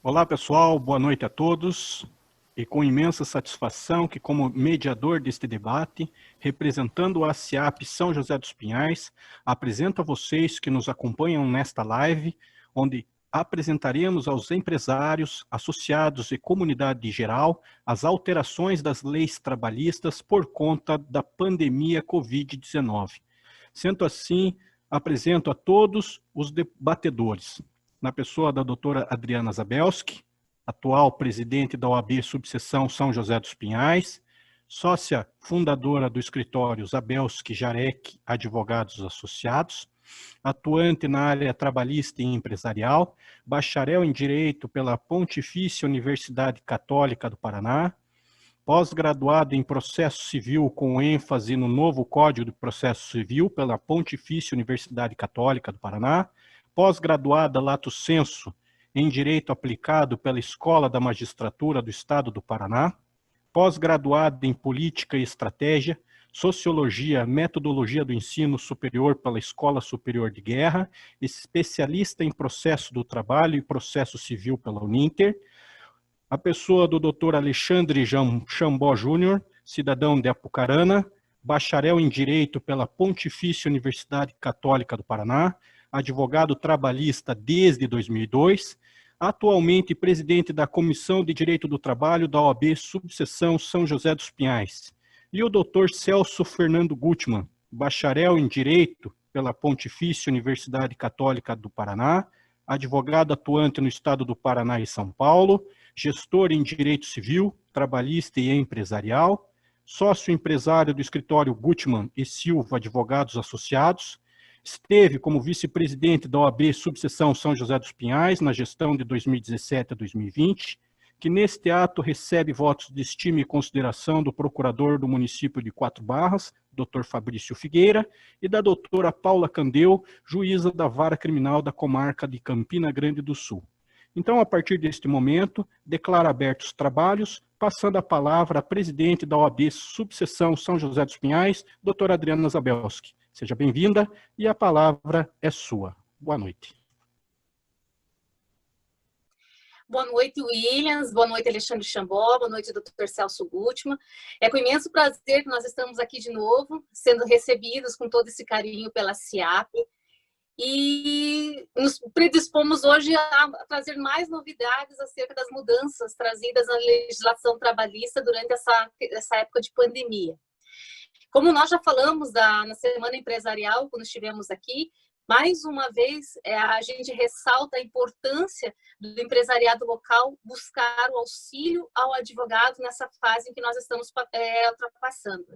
Olá, pessoal, boa noite a todos. E com imensa satisfação que, como mediador deste debate, representando a SIAP São José dos Pinhais, apresento a vocês que nos acompanham nesta live, onde apresentaremos aos empresários, associados e comunidade em geral as alterações das leis trabalhistas por conta da pandemia Covid-19. Sendo assim, apresento a todos os debatedores, na pessoa da doutora Adriana Zabelski, atual presidente da OAB Subseção São José dos Pinhais, sócia fundadora do escritório Zabelski Jarek Advogados Associados, atuante na área trabalhista e empresarial, bacharel em Direito pela Pontifícia Universidade Católica do Paraná, pós-graduado em Processo Civil com ênfase no novo Código de Processo Civil pela Pontifícia Universidade Católica do Paraná, pós-graduada lato sensu em Direito Aplicado pela Escola da Magistratura do Estado do Paraná, pós-graduada em Política e Estratégia, Sociologia, Metodologia do Ensino Superior pela Escola Superior de Guerra, especialista em Processo do Trabalho e Processo Civil pela Uninter, a pessoa do Dr. Alexandre Chambó Júnior, cidadão de Apucarana, bacharel em Direito pela Pontifícia Universidade Católica do Paraná, advogado trabalhista desde 2002, atualmente presidente da Comissão de Direito do Trabalho da OAB Subseção São José dos Pinhais. E o Dr. Celso Fernando Gutmann, bacharel em Direito pela Pontifícia Universidade Católica do Paraná, advogado atuante no Estado do Paraná e São Paulo, gestor em Direito Civil, Trabalhista e Empresarial, sócio empresário do escritório Gutmann e Silva Advogados Associados, esteve como vice-presidente da OAB Subseção São José dos Pinhais na gestão de 2017 a 2020, que neste ato recebe votos de estima e consideração do procurador do município de Quatro Barras, Dr. Fabrício Figueira, e da doutora Paula Candeu, juíza da Vara Criminal da Comarca de Campina Grande do Sul. Então, a partir deste momento, declaro abertos os trabalhos, passando a palavra à presidente da OAB Subseção São José dos Pinhais, doutora Adriana Zabelski. Seja bem-vinda e a palavra é sua. Boa noite. Boa noite, Williams. Boa noite, Alexandre Chambó. Boa noite, Dr. Celso Gutmann. É com imenso prazer que nós estamos aqui de novo, sendo recebidos com todo esse carinho pela SIAP. E nos predispomos hoje a trazer mais novidades acerca das mudanças trazidas na legislação trabalhista durante essa época de pandemia. Como nós já falamos na Semana Empresarial, quando estivemos aqui, mais uma vez a gente ressalta a importância do empresariado local buscar o auxílio ao advogado nessa fase em que nós estamos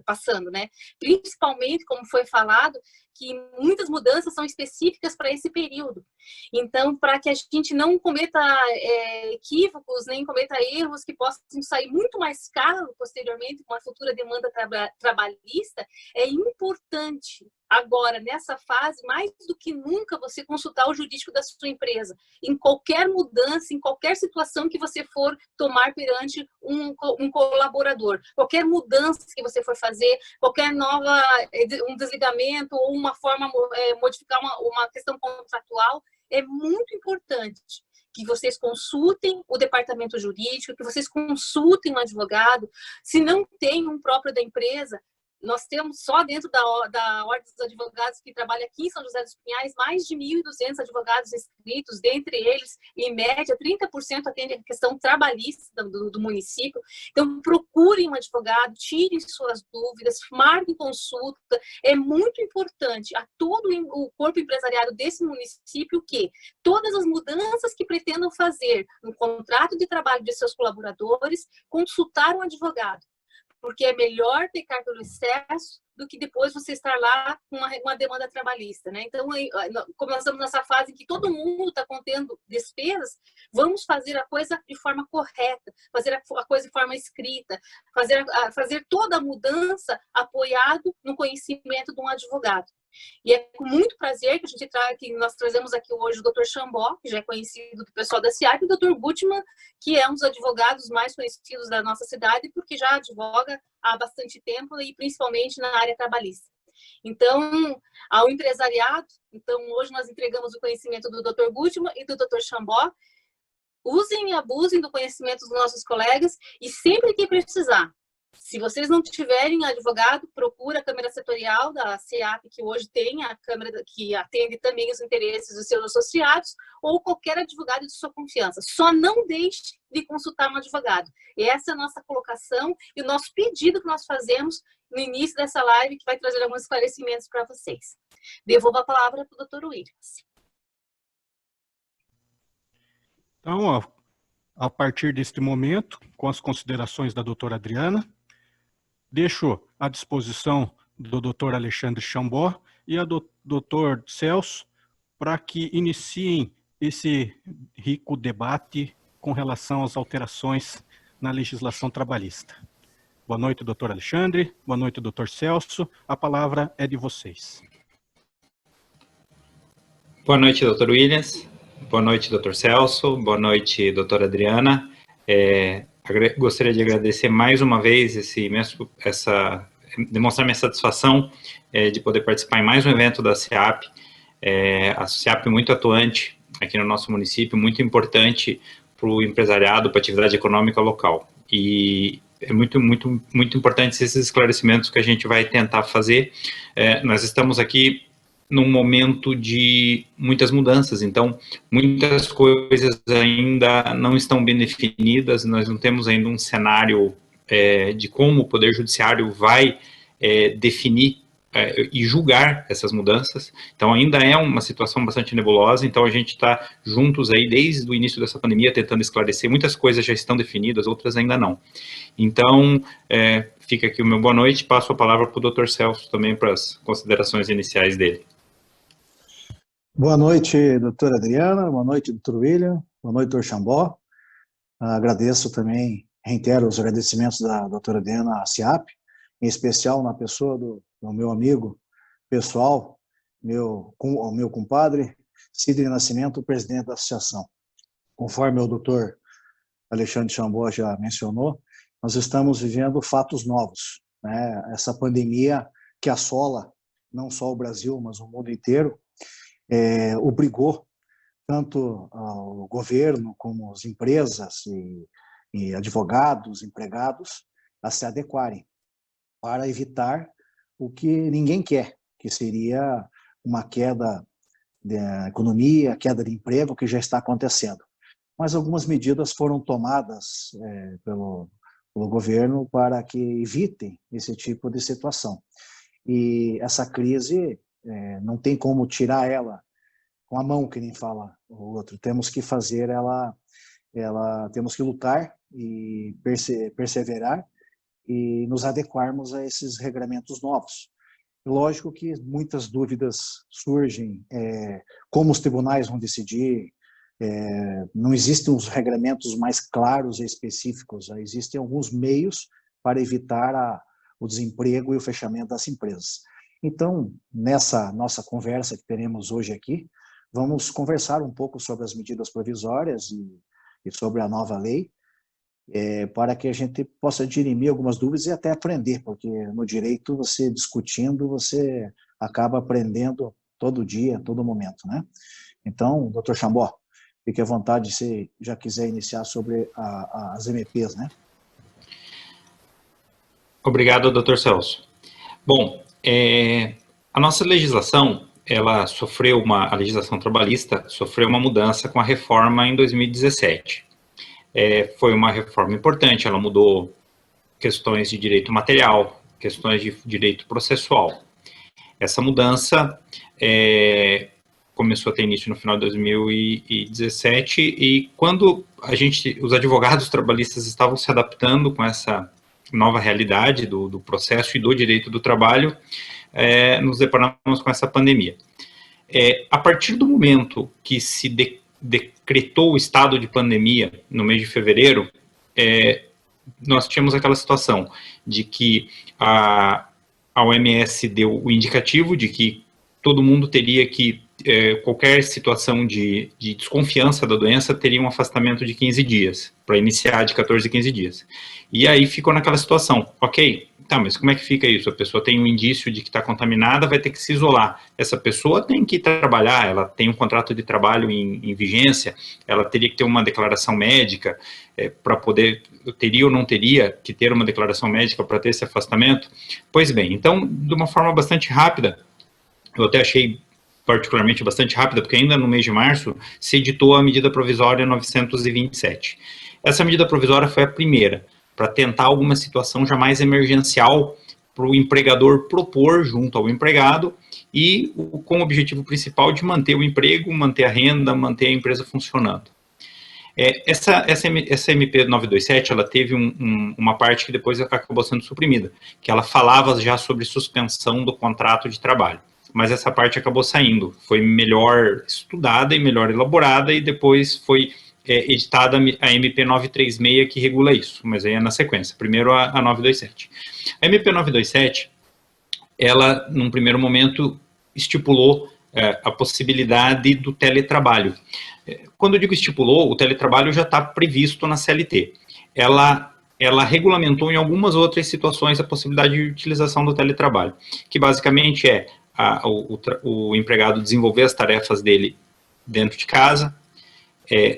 passando, né? Principalmente, como foi falado, que muitas mudanças são específicas para esse período. Então, para que a gente não cometa equívocos, nem cometa erros que possam sair muito mais caro posteriormente com a futura demanda trabalhista, é importante agora, nessa fase, mais do que nunca, você consultar o jurídico da sua empresa. Em qualquer mudança, em qualquer situação que você for tomar perante um colaborador. Qualquer mudança que você for fazer, qualquer um desligamento ou uma forma, modificar uma questão contratual, é muito importante que vocês consultem o departamento jurídico, que vocês consultem um advogado. Se não tem um próprio da empresa, nós temos só dentro da Ordem dos Advogados que trabalha aqui em São José dos Pinhais, mais de 1.200 advogados inscritos, dentre eles, em média, 30% atendem a questão trabalhista do município. Então, procurem um advogado, tirem suas dúvidas, marquem consulta. É muito importante a todo o corpo empresariado desse município que todas as mudanças que pretendam fazer no contrato de trabalho de seus colaboradores, consultar um advogado. Porque é melhor pecar pelo excesso do que depois você estar lá com uma demanda trabalhista, né? Então, como nós estamos nessa fase em que todo mundo está contendo despesas, vamos fazer a coisa de forma correta, fazer a coisa de forma escrita, fazer toda a mudança apoiado no conhecimento de um advogado. E é com muito prazer que nós trazemos aqui hoje o Dr. Chambó, que já é conhecido do pessoal da SIAP, e o Dr. Gutmann, que é um dos advogados mais conhecidos da nossa cidade, porque já advoga há bastante tempo e principalmente na área trabalhista. Então, ao empresariado, hoje nós entregamos o conhecimento do Dr. Gutmann e do Dr. Chambó. usem e abusem do conhecimento dos nossos colegas e sempre que precisar. Se vocês não tiverem advogado, procura a Câmara Setorial da CEAP, que hoje tem a Câmara que atende também os interesses dos seus associados, ou qualquer advogado de sua confiança. Só não deixe de consultar um advogado. Essa é a nossa colocação e o nosso pedido que nós fazemos no início dessa live, que vai trazer alguns esclarecimentos para vocês. Devolvo a palavra para o Dr. Williams. Então, a partir deste momento, com as considerações da doutora Adriana, deixo à disposição do Dr. Alexandre Chambó e a do Dr. Celso para que iniciem esse rico debate com relação às alterações na legislação trabalhista. Boa noite, doutor Alexandre. Boa noite, doutor Celso. A palavra é de vocês. Boa noite, doutor Williams. Boa noite, doutor Celso. Boa noite, doutora Adriana. Gostaria de agradecer mais uma vez demonstrar minha satisfação de poder participar em mais um evento da CEAP. A CEAP é muito atuante aqui no nosso município, muito importante para o empresariado, para a atividade econômica local. E é muito importante esses esclarecimentos que a gente vai tentar fazer. Nós estamos aqui num momento de muitas mudanças, então muitas coisas ainda não estão bem definidas, nós não temos ainda um cenário de como o Poder Judiciário vai definir e julgar essas mudanças, então ainda é uma situação bastante nebulosa, então a gente está juntos aí desde o início dessa pandemia tentando esclarecer, muitas coisas já estão definidas, outras ainda não. Então, fica aqui o meu boa noite, passo a palavra para o Dr. Celso também para as considerações iniciais dele. Boa noite, doutora Adriana, boa noite, doutor William, boa noite, doutor Chambó. Agradeço também, reitero os agradecimentos da doutora Adriana à CEAP, em especial na pessoa do meu amigo pessoal, o meu compadre, Sidney Nascimento, presidente da associação. Conforme o doutor Alexandre Chambó já mencionou, nós estamos vivendo fatos novos, né? Essa pandemia que assola não só o Brasil, mas o mundo inteiro, obrigou tanto o governo como as empresas e advogados, empregados, a se adequarem para evitar o que ninguém quer, que seria uma queda da economia, queda de emprego, que já está acontecendo. Mas algumas medidas foram tomadas pelo governo para que evitem esse tipo de situação. E essa crise não tem como tirar ela com a mão, que nem fala o outro. Temos que fazer temos que lutar e perseverar e nos adequarmos a esses regramentos novos. Lógico que muitas dúvidas surgem, como os tribunais vão decidir, não existem os regramentos mais claros e específicos, existem alguns meios para evitar o desemprego e o fechamento das empresas. Então, nessa nossa conversa que teremos hoje aqui, vamos conversar um pouco sobre as medidas provisórias e sobre a nova lei, para que a gente possa dirimir algumas dúvidas e até aprender, porque no direito, você discutindo, você acaba aprendendo todo dia, todo momento, né? Então, doutor Chambó, fique à vontade se já quiser iniciar sobre as MPs, né? Obrigado, doutor Celso. Bom, a nossa legislação, a legislação trabalhista sofreu uma mudança com a reforma em 2017. Foi uma reforma importante, ela mudou questões de direito material, questões de direito processual. Essa mudança começou a ter início no final de 2017 e quando os advogados trabalhistas estavam se adaptando com essa nova realidade do processo e do direito do trabalho, nos deparamos com essa pandemia. A partir do momento que se decretou o estado de pandemia no mês de fevereiro, nós tínhamos aquela situação de que a OMS deu o indicativo de que todo mundo teria que, qualquer situação de desconfiança da doença, teria um afastamento de 15 dias, para iniciar de 14 a 15 dias. E aí ficou naquela situação, ok, Tá, mas como é que fica isso? A pessoa tem um indício de que está contaminada, vai ter que se isolar. Essa pessoa tem que trabalhar, ela tem um contrato de trabalho em vigência, ela teria que ter uma declaração médica para poder, teria ou não teria que ter uma declaração médica para ter esse afastamento? Pois bem, então, de uma forma bastante rápida, eu até achei particularmente bastante rápida, porque ainda no mês de março se editou a medida provisória 927. Essa medida provisória foi a primeira, para tentar alguma situação já mais emergencial para o empregador propor junto ao empregado e com o objetivo principal de manter o emprego, manter a renda, manter a empresa funcionando. Essa MP 927, ela teve uma parte que depois acabou sendo suprimida, que ela falava já sobre suspensão do contrato de trabalho. Mas essa parte acabou saindo, foi melhor estudada e melhor elaborada e depois foi editada a MP 936 que regula isso, mas aí é na sequência, primeiro a 927. A MP 927, ela, num primeiro momento, estipulou a possibilidade do teletrabalho. Quando eu digo estipulou, o teletrabalho já está previsto na CLT. Ela regulamentou em algumas outras situações a possibilidade de utilização do teletrabalho, que basicamente o empregado desenvolver as tarefas dele dentro de casa,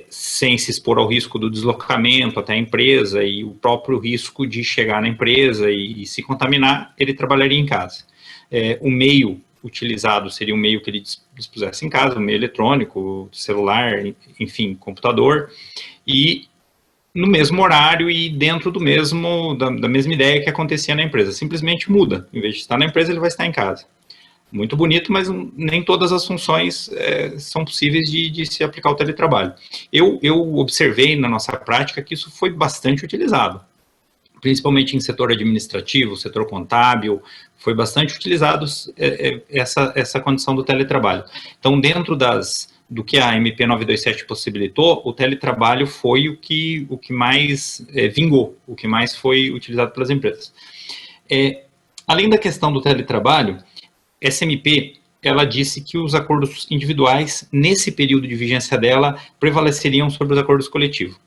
sem se expor ao risco do deslocamento até a empresa e o próprio risco de chegar na empresa e se contaminar, ele trabalharia em casa. O meio utilizado seria um meio que ele dispusesse em casa, um meio eletrônico, celular, enfim, computador, e no mesmo horário e dentro da mesma ideia que acontecia na empresa. Simplesmente muda. Em vez de estar na empresa, ele vai estar em casa. Muito bonito, mas nem todas as funções são possíveis de se aplicar o teletrabalho. Eu observei na nossa prática que isso foi bastante utilizado, principalmente em setor administrativo, setor contábil, foi bastante utilizado essa condição do teletrabalho. Então, dentro do que a MP 927 possibilitou, o teletrabalho foi o que mais vingou, o que mais foi utilizado pelas empresas. Além da questão do teletrabalho, essa MP, ela disse que os acordos individuais, nesse período de vigência dela, prevaleceriam sobre os acordos coletivos.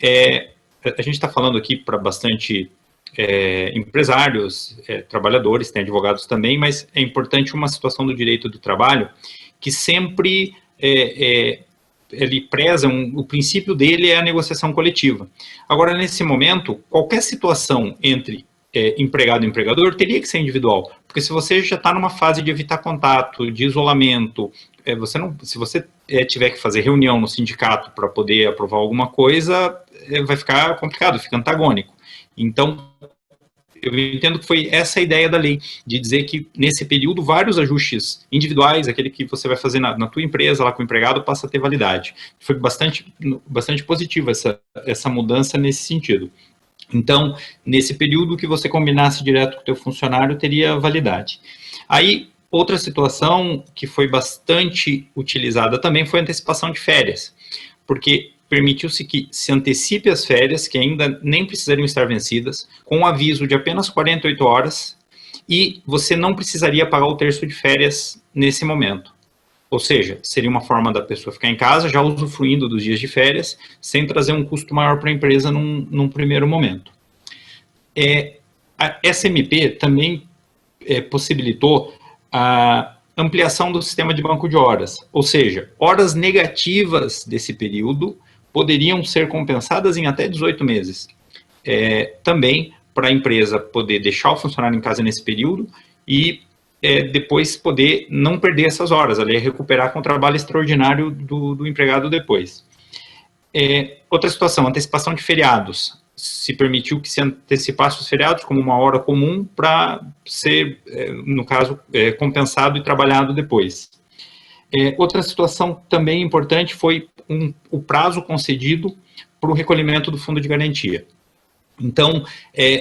A gente está falando aqui para bastante empresários, trabalhadores, tem advogados também, mas é importante uma situação do direito do trabalho que sempre ele preza, o princípio dele é a negociação coletiva. Agora, nesse momento, qualquer situação entre empregado e empregador teria que ser individual, porque se você já está numa fase de evitar contato, de isolamento, se você tiver que fazer reunião no sindicato para poder aprovar alguma coisa, vai ficar complicado, fica antagônico. Então, eu entendo que foi essa a ideia da lei, de dizer que nesse período vários ajustes individuais, aquele que você vai fazer na tua empresa, lá com o empregado, passa a ter validade. Foi bastante positiva essa mudança nesse sentido. Então, nesse período que você combinasse direto com o teu funcionário, teria validade. Aí, outra situação que foi bastante utilizada também foi a antecipação de férias, porque permitiu-se que se antecipe as férias, que ainda nem precisariam estar vencidas, com um aviso de apenas 48 horas, e você não precisaria pagar o terço de férias nesse momento. Ou seja, seria uma forma da pessoa ficar em casa, já usufruindo dos dias de férias, sem trazer um custo maior para a empresa num primeiro momento. A SMP também possibilitou a ampliação do sistema de banco de horas, ou seja, horas negativas desse período poderiam ser compensadas em até 18 meses. Também para a empresa poder deixar o funcionário em casa nesse período e depois poder não perder essas horas, ali recuperar com o trabalho extraordinário do empregado depois. Outra situação, antecipação de feriados. Se permitiu que se antecipasse os feriados como uma hora comum para ser, no caso, compensado e trabalhado depois. Outra situação também importante foi o prazo concedido para o recolhimento do fundo de garantia. Então,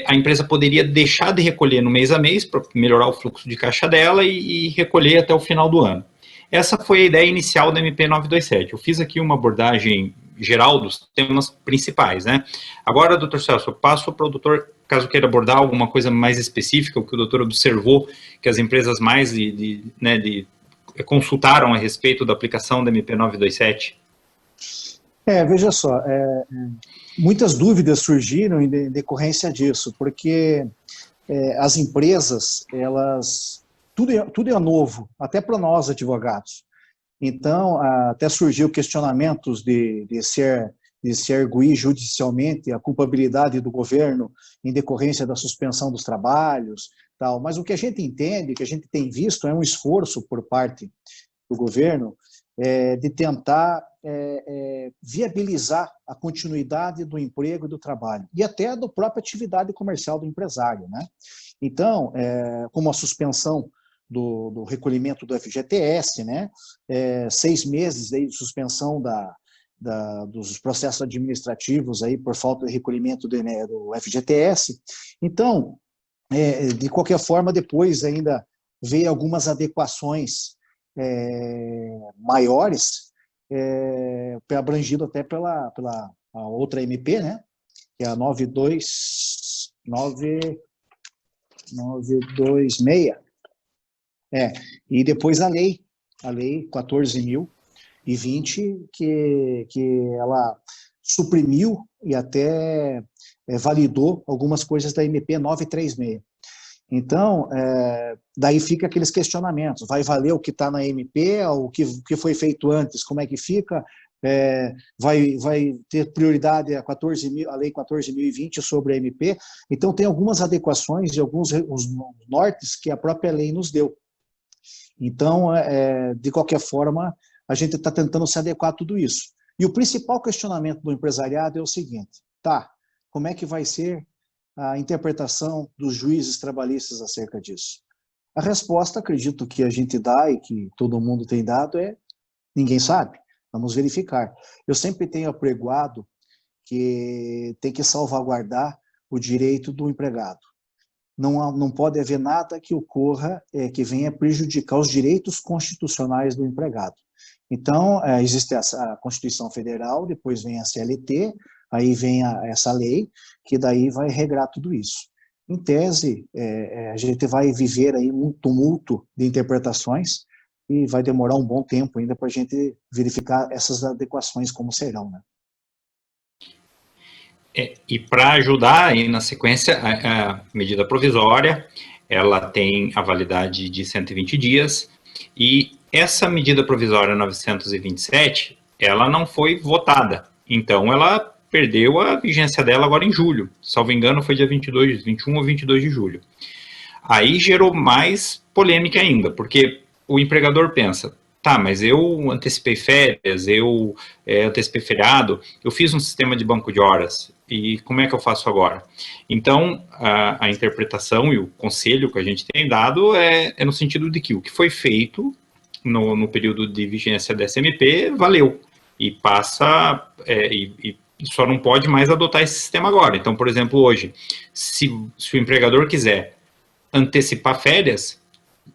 a empresa poderia deixar de recolher no mês a mês para melhorar o fluxo de caixa dela e recolher até o final do ano. Essa foi a ideia inicial da MP 927. Eu fiz aqui uma abordagem geral dos temas principais, né? Agora, doutor Celso, eu passo para o doutor, caso queira abordar alguma coisa mais específica, o que o doutor observou, que as empresas mais consultaram a respeito da aplicação da MP 927. Veja só, muitas dúvidas surgiram em decorrência disso, porque as empresas, elas, tudo é novo, até para nós advogados. Então, até surgiu questionamentos de se arguir judicialmente a culpabilidade do governo em decorrência da suspensão dos trabalhos, tal. Mas o que a gente entende, que a gente tem visto, é um esforço por parte do governo de tentar viabilizar a continuidade do emprego e do trabalho, e até da própria atividade comercial do empresário, né? Então, como a suspensão do recolhimento do FGTS, né? 6 meses de suspensão dos processos administrativos aí por falta de recolhimento do FGTS. Então, de qualquer forma, depois ainda veio algumas adequações maiores, abrangido até pela a outra MP, né? Que é a 926. E depois a lei 14.020, que ela suprimiu e até validou algumas coisas da MP 936. Então, daí fica aqueles questionamentos, vai valer o que está na MP, o que foi feito antes, como é que fica, vai ter prioridade a lei 14.020 sobre a MP, então tem algumas adequações e alguns os nortes que a própria lei nos deu. Então, de qualquer forma, a gente está tentando se adequar a tudo isso. E o principal questionamento do empresariado é o seguinte, como é que vai ser a interpretação dos juízes trabalhistas acerca disso? A resposta, acredito que a gente dá e que todo mundo tem dado ninguém sabe, vamos verificar. Eu sempre tenho apregoado que tem que salvaguardar o direito do empregado. Não pode haver nada que ocorra que venha prejudicar os direitos constitucionais do empregado. Então, existe a Constituição Federal, depois vem a CLT, aí vem essa lei, que daí vai regrar tudo isso. Em tese, a gente vai viver aí um tumulto de interpretações e vai demorar um bom tempo ainda para a gente verificar essas adequações como serão, né? E para ajudar aí na sequência, a medida provisória, ela tem a validade de 120 dias, e essa medida provisória 927, ela não foi votada, então ela perdeu a vigência dela agora em julho, salvo engano foi dia 21 ou 22 de julho. Aí gerou mais polêmica ainda, porque o empregador pensa, mas eu antecipei férias, eu antecipei feriado, eu fiz um sistema de banco de horas, e como é que eu faço agora? Então, a interpretação e o conselho que a gente tem dado é no sentido de que o que foi feito no período de vigência da SMP valeu, e passa, e só não pode mais adotar esse sistema agora. Então, por exemplo, hoje, se o empregador quiser antecipar férias,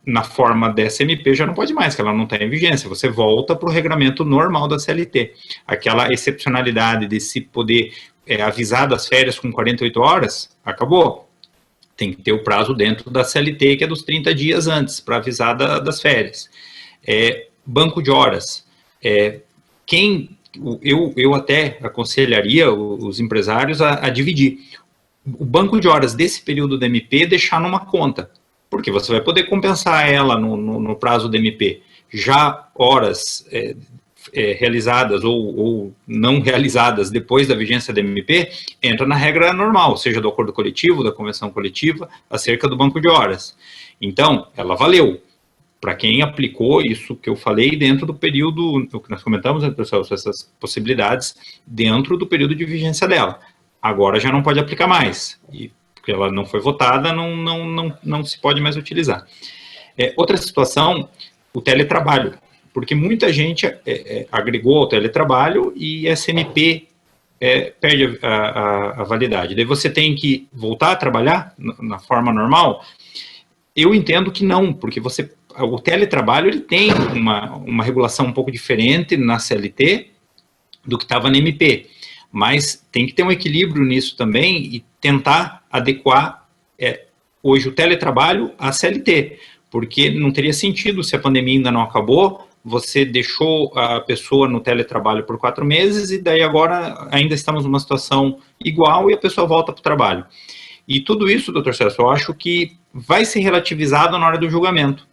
na forma da SMP já não pode mais, que ela não está em vigência, você volta para o regramento normal da CLT. Aquela excepcionalidade de se poder avisar das férias com 48 horas, acabou. Tem que ter o prazo dentro da CLT, que é dos 30 dias antes, para avisar das férias. Banco de horas. Eu até aconselharia os empresários a dividir o banco de horas desse período da MP, deixar numa conta, porque você vai poder compensar ela no prazo da MP. Já horas realizadas ou não realizadas depois da vigência da MP, entra na regra normal, seja do acordo coletivo, da convenção coletiva, acerca do banco de horas. Então, ela valeu. Para quem aplicou isso que eu falei dentro do período, o que nós comentamos, né, pessoal, essas possibilidades, dentro do período de vigência dela. Agora já não pode aplicar mais, porque ela não foi votada, não se pode mais utilizar. Outra situação, o teletrabalho, porque muita gente agregou ao teletrabalho e a SMP perde a validade. Daí você tem que voltar a trabalhar na forma normal. Eu entendo que não, porque o teletrabalho ele tem uma regulação um pouco diferente na CLT do que estava na MP, mas tem que ter um equilíbrio nisso também e tentar adequar hoje o teletrabalho à CLT, porque não teria sentido, se a pandemia ainda não acabou, você deixou a pessoa no teletrabalho por 4 meses e daí agora ainda estamos numa situação igual e a pessoa volta para o trabalho. E tudo isso, doutor Celso, eu acho que vai ser relativizado na hora do julgamento.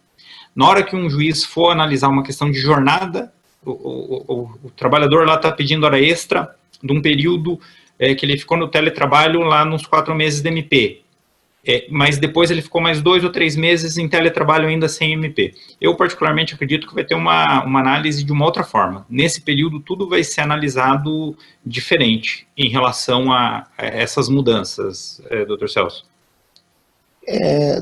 Na hora que um juiz for analisar uma questão de jornada, o trabalhador lá está pedindo hora extra de um período que ele ficou no teletrabalho lá nos 4 meses de MP. Mas depois ele ficou mais 2 ou 3 meses em teletrabalho ainda sem MP. Eu particularmente acredito que vai ter uma análise de uma outra forma. Nesse período tudo vai ser analisado diferente em relação a essas mudanças, doutor Celso.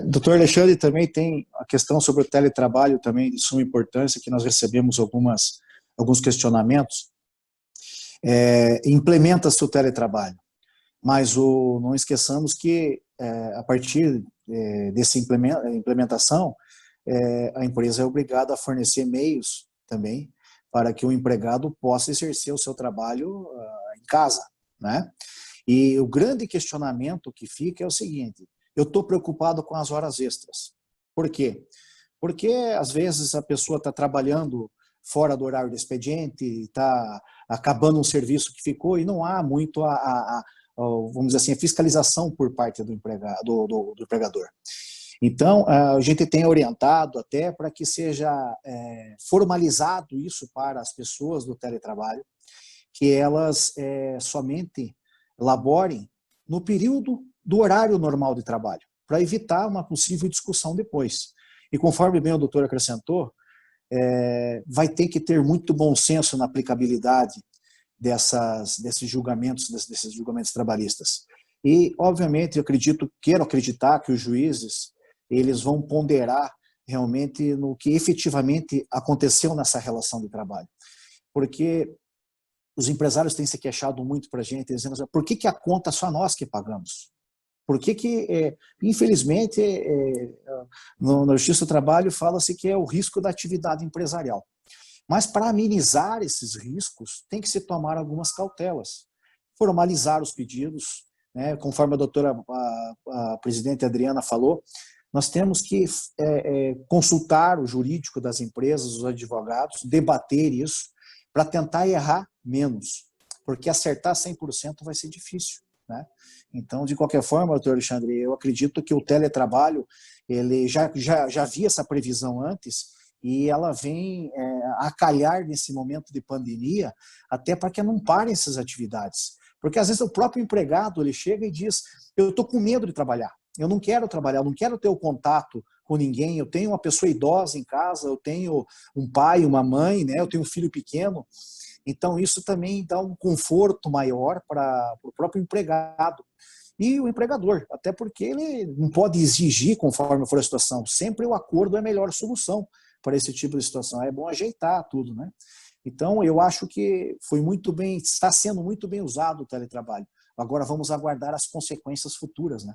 Doutor Alexandre, também tem a questão sobre o teletrabalho também de suma importância, que nós recebemos alguns questionamentos. Implementa-se o teletrabalho, mas não esqueçamos que a partir dessa implementação, a empresa é obrigada a fornecer meios também para que o empregado possa exercer o seu trabalho em casa, né? E o grande questionamento que fica é o seguinte: eu estou preocupado com as horas extras. Por quê? Porque às vezes a pessoa está trabalhando fora do horário do expediente, está acabando um serviço que ficou e não há muito vamos dizer assim, a fiscalização por parte do empregador. Então, a gente tem orientado até para que seja formalizado isso para as pessoas do teletrabalho, que elas somente laborem no período do horário normal de trabalho, para evitar uma possível discussão depois. E conforme bem o doutor acrescentou, vai ter que ter muito bom senso na aplicabilidade desses julgamentos trabalhistas. E, obviamente, eu quero acreditar que os juízes eles vão ponderar realmente no que efetivamente aconteceu nessa relação de trabalho. Porque os empresários têm se queixado muito para a gente, dizendo assim, por que a conta só nós que pagamos? Por que infelizmente, na Justiça do Trabalho fala-se que é o risco da atividade empresarial. Mas para amenizar esses riscos, tem que se tomar algumas cautelas. Formalizar os pedidos, né, conforme a doutora a presidente Adriana falou, nós temos que consultar o jurídico das empresas, os advogados, debater isso, para tentar errar menos, porque acertar 100% vai ser difícil, né? Então, de qualquer forma, doutor Alexandre, eu acredito que o teletrabalho, ele já havia essa previsão antes, e ela vem a calhar nesse momento de pandemia, até para que não parem essas atividades. Porque às vezes o próprio empregado ele chega e diz, eu estou com medo de trabalhar, eu não quero trabalhar, eu não quero ter o contato com ninguém, eu tenho uma pessoa idosa em casa, eu tenho um pai, uma mãe, né, eu tenho um filho pequeno. Então isso também dá um conforto maior para o próprio empregado. E o empregador, até porque ele não pode exigir conforme for a situação, sempre o acordo é a melhor solução para esse tipo de situação, é bom ajeitar tudo, né? Então, eu acho que está sendo muito bem usado o teletrabalho. Agora vamos aguardar as consequências futuras, né?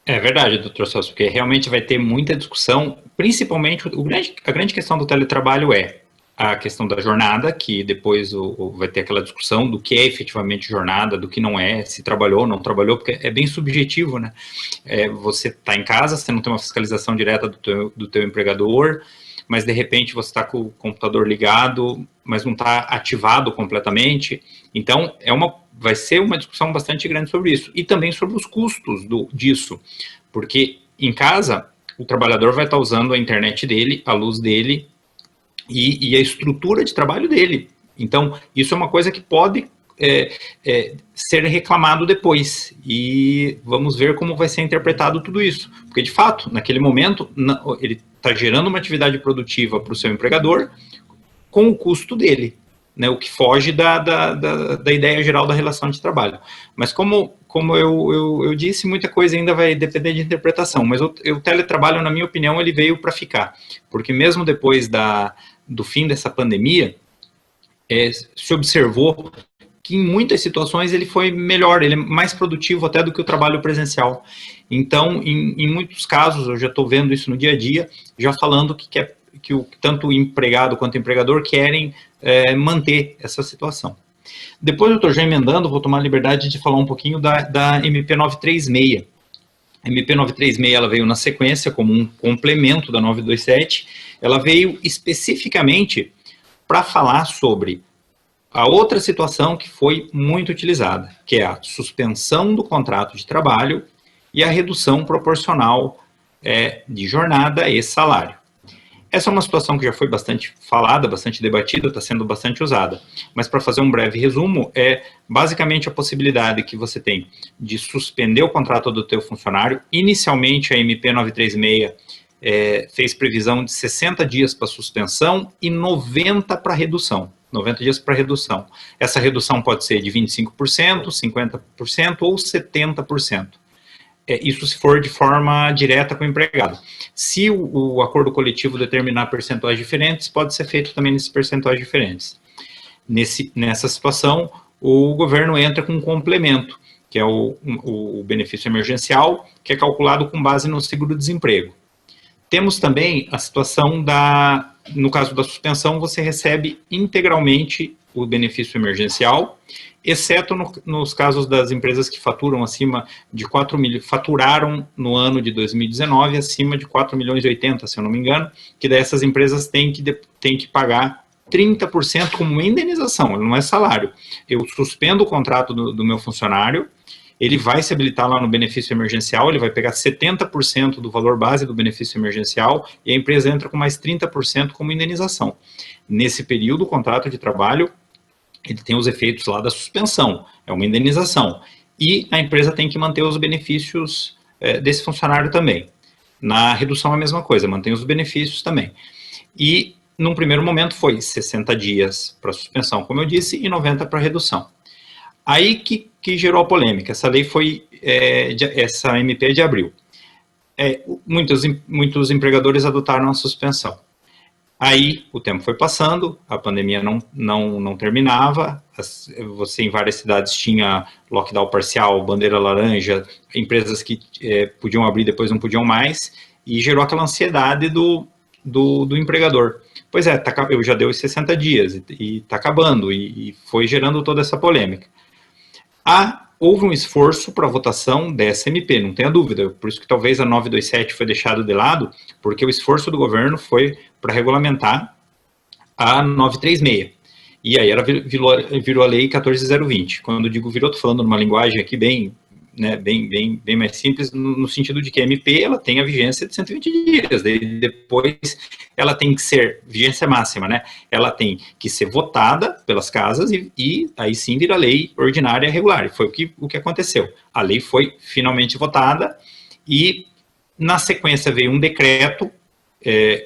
É verdade, doutor Celso, porque realmente vai ter muita discussão, principalmente a grande questão do teletrabalho é a questão da jornada, que depois vai ter aquela discussão do que é efetivamente jornada, do que não é, se trabalhou ou não trabalhou, porque é bem subjetivo, né? Você está em casa, você não tem uma fiscalização direta do teu empregador, mas de repente você está com o computador ligado, mas não está ativado completamente. Então, vai ser uma discussão bastante grande sobre isso. E também sobre os custos disso, porque em casa o trabalhador vai estar usando a internet dele, a luz dele, e a estrutura de trabalho dele. Então, isso é uma coisa que pode ser reclamado depois. E vamos ver como vai ser interpretado tudo isso. Porque, de fato, naquele momento, ele está gerando uma atividade produtiva para o seu empregador com o custo dele, né, o que foge da ideia geral da relação de trabalho. Mas como eu disse, muita coisa ainda vai depender de interpretação. Mas o teletrabalho, na minha opinião, ele veio para ficar. Porque mesmo depois do fim dessa pandemia, se observou que em muitas situações ele foi melhor, ele é mais produtivo até do que o trabalho presencial. Então, em muitos casos, eu já estou vendo isso no dia a dia, já falando que tanto o empregado quanto o empregador querem manter essa situação. Depois, doutor, já emendando, vou tomar a liberdade de falar um pouquinho da MP 936. A MP 936 ela veio na sequência como um complemento da 927, ela veio especificamente para falar sobre a outra situação que foi muito utilizada, que é a suspensão do contrato de trabalho e a redução proporcional de jornada e salário. Essa é uma situação que já foi bastante falada, bastante debatida, está sendo bastante usada. Mas para fazer um breve resumo, é basicamente a possibilidade que você tem de suspender o contrato do teu funcionário. Inicialmente, a MP 936 fez previsão de 60 dias para suspensão e 90 para redução. 90 dias para redução. Essa redução pode ser de 25%, 50% ou 70%. Isso se for de forma direta com o empregado. Se o acordo coletivo determinar percentuais diferentes, pode ser feito também nesses percentuais diferentes. Nessa situação, o governo entra com um complemento, que é o benefício emergencial, que é calculado com base no seguro-desemprego. Temos também a situação no caso da suspensão, você recebe integralmente o benefício emergencial, exceto nos casos das empresas que faturam acima de 4 milhões, faturaram no ano de 2019 acima de 4 milhões e 80, se eu não me engano, que dessas empresas têm que pagar 30% como indenização, não é salário. Eu suspendo o contrato do meu funcionário, ele vai se habilitar lá no benefício emergencial, ele vai pegar 70% do valor base do benefício emergencial e a empresa entra com mais 30% como indenização. Nesse período, o contrato de trabalho, ele tem os efeitos lá da suspensão, é uma indenização. E a empresa tem que manter os benefícios desse funcionário também. Na redução, a mesma coisa, mantém os benefícios também. E, num primeiro momento, foi 60 dias para suspensão, como eu disse, e 90 para redução. Aí que gerou a polêmica. Essa lei foi, essa MP é de abril. Muitos empregadores adotaram a suspensão. Aí o tempo foi passando, a pandemia não terminava, você em várias cidades tinha lockdown parcial, bandeira laranja, empresas que podiam abrir depois não podiam mais, e gerou aquela ansiedade do empregador. Pois eu já dei os 60 dias e está acabando, e foi gerando toda essa polêmica. Houve um esforço para a votação dessa MP, não tenha dúvida, por isso que talvez a 927 foi deixada de lado, porque o esforço do governo foi para regulamentar a 936. E aí virou a lei 14020. Quando eu digo virou, estou falando numa linguagem aqui bem mais simples, no sentido de que a MP ela tem a vigência de 120 dias, depois ela tem que ser, vigência máxima, né? Ela tem que ser votada pelas casas e aí sim vira lei ordinária regular. E foi o que aconteceu. A lei foi finalmente votada e na sequência veio um decreto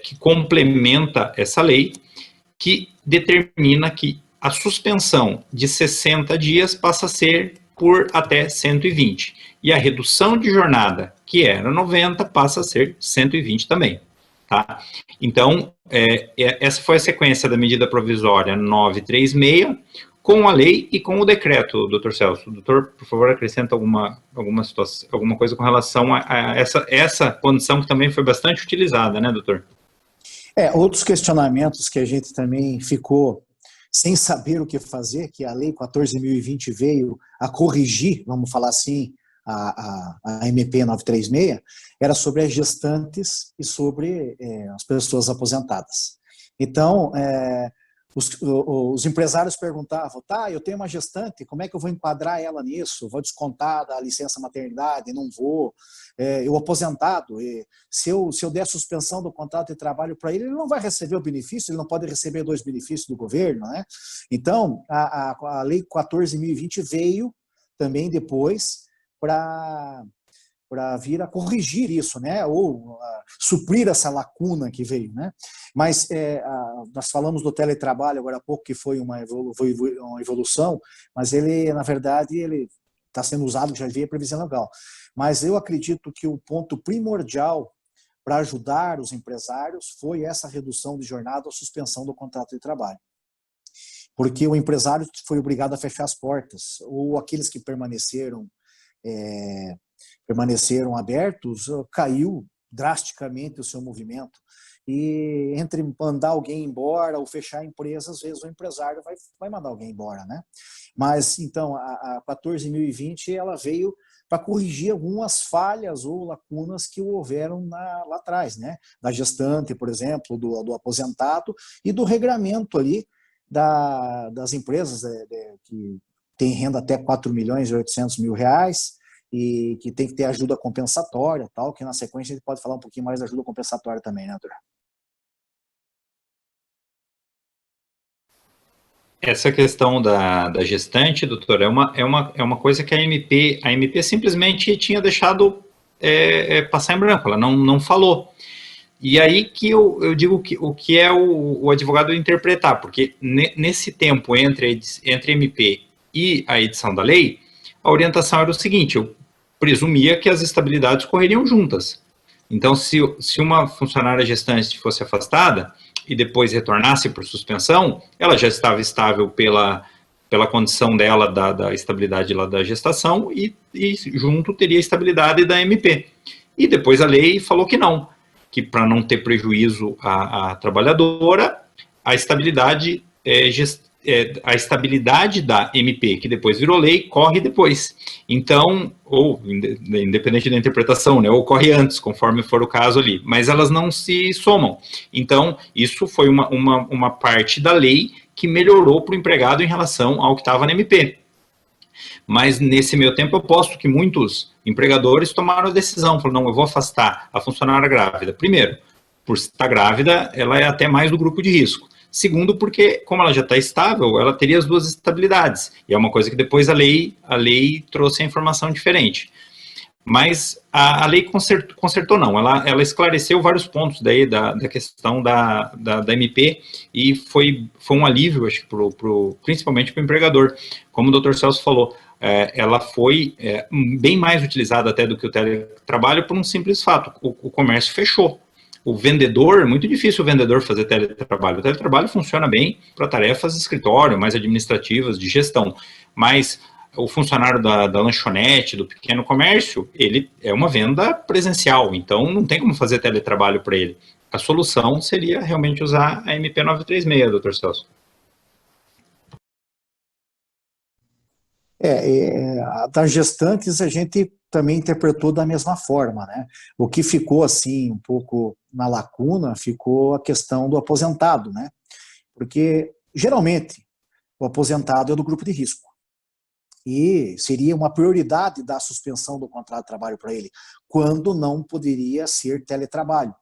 que complementa essa lei, que determina que a suspensão de 60 dias passa a ser por até 120. E a redução de jornada, que era 90, passa a ser 120 também. Tá? Então, essa foi a sequência da medida provisória 936, com a lei e com o decreto, doutor Celso. Doutor, por favor, acrescenta alguma situação, alguma coisa com relação a essa condição que também foi bastante utilizada, né, doutor? Outros questionamentos que a gente também ficou sem saber o que fazer, que a Lei 14.020 veio a corrigir, vamos falar assim, a MP 936, era sobre as gestantes e sobre as pessoas aposentadas. Então, os empresários perguntavam, eu tenho uma gestante, como é que eu vou enquadrar ela nisso? Vou descontar da licença maternidade? Não vou. Eu aposentado, se eu der suspensão do contrato de trabalho para ele não vai receber o benefício, ele não pode receber 2 benefícios do governo, né? Então, a Lei 14.020 veio também depois para vir a corrigir isso, né? Ou suprir essa lacuna que veio, né? Mas nós falamos do teletrabalho agora há pouco, que foi uma evolução, mas ele, na verdade, ele está sendo usado, já havia previsão legal. Mas eu acredito que o ponto primordial para ajudar os empresários foi essa redução de jornada ou suspensão do contrato de trabalho. Porque o empresário foi obrigado a fechar as portas, ou aqueles que permaneceram abertos, caiu drasticamente o seu movimento. E entre mandar alguém embora ou fechar a empresa, às vezes o empresário vai mandar alguém embora, né? Mas, então, a 14.020, ela veio para corrigir algumas falhas ou lacunas que houveram lá atrás, né? Da gestante, por exemplo, do aposentado e do regramento ali das empresas que têm renda até 4.800.000 reais e que tem que ter ajuda compensatória, tal, que na sequência a gente pode falar um pouquinho mais da ajuda compensatória também, né, doutor? Essa questão da gestante, doutor, é uma coisa que a MP simplesmente tinha deixado passar em branco, ela não falou. E aí que eu digo o que é o advogado interpretar, porque nesse tempo entre a MP e a edição da lei, a orientação era o seguinte: eu presumia que as estabilidades correriam juntas. Então, se uma funcionária gestante fosse afastada e depois retornasse por suspensão, ela já estava estável pela condição dela da estabilidade lá da gestação e junto teria a estabilidade da MP. E depois a lei falou que não, que para não ter prejuízo à trabalhadora, a estabilidade a estabilidade da MP, que depois virou lei, corre depois. Então, ou independente da interpretação, né, ou corre antes, conforme for o caso ali, mas elas não se somam. Então, isso foi uma parte da lei que melhorou para o empregado em relação ao que estava na MP. Mas nesse meio tempo eu posto que muitos empregadores tomaram a decisão, falaram, não, eu vou afastar a funcionária grávida. Primeiro, por estar grávida, ela é até mais do grupo de risco. Segundo, porque como ela já está estável, ela teria as duas estabilidades. E é uma coisa que depois a lei trouxe a informação diferente. Mas a lei consertou não, ela esclareceu vários pontos daí da questão da MP e foi um alívio, acho que principalmente para o empregador. Como o Dr. Celso falou, ela foi bem mais utilizada até do que o teletrabalho por um simples fato: o comércio fechou. O vendedor, muito difícil o vendedor fazer teletrabalho. O teletrabalho funciona bem para tarefas de escritório, mais administrativas, de gestão, mas o funcionário da lanchonete, do pequeno comércio, ele é uma venda presencial, então não tem como fazer teletrabalho para ele. A solução seria realmente usar a MP 936, doutor Celso. Das gestantes a gente também interpretou da mesma forma, né? O que ficou assim um pouco na lacuna ficou a questão do aposentado, né? Porque geralmente o aposentado é do grupo de risco e seria uma prioridade da suspensão do contrato de trabalho para ele, quando não poderia ser teletrabalho,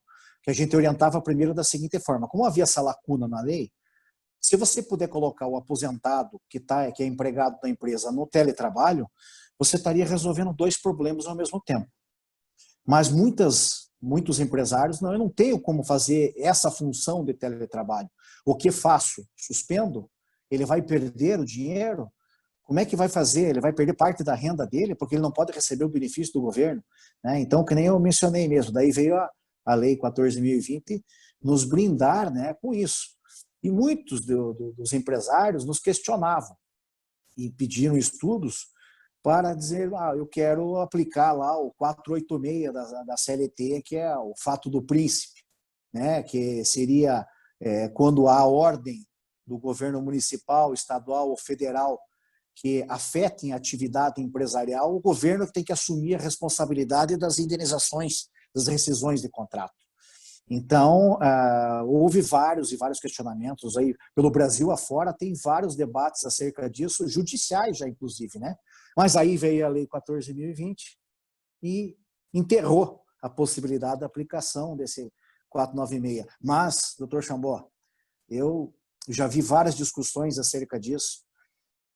que a gente orientava primeiro da seguinte forma: como havia essa lacuna na lei, se você puder colocar o aposentado que é empregado da empresa no teletrabalho, você estaria resolvendo dois problemas ao mesmo tempo. Mas muitos empresários, não, eu não tenho como fazer essa função de teletrabalho. O que faço? Suspendo? Ele vai perder o dinheiro? Como é que vai fazer? Ele vai perder parte da renda dele, porque ele não pode receber o benefício do governo, né? Então, que nem eu mencionei mesmo, daí veio a Lei 14.020 nos brindar, né, com isso. E muitos dos empresários nos questionavam e pediram estudos para dizer, eu quero aplicar lá o 486 da CLT, que é o fato do príncipe, né? Que seria quando há ordem do governo municipal, estadual ou federal que afetem a atividade empresarial, o governo tem que assumir a responsabilidade das indenizações, das rescisões de contrato. Então, houve vários questionamentos aí pelo Brasil afora, tem vários debates acerca disso, judiciais já inclusive, né? Mas aí veio a Lei 14.020 e enterrou a possibilidade da aplicação desse 496. Mas, doutor Chambó, eu já vi várias discussões acerca disso,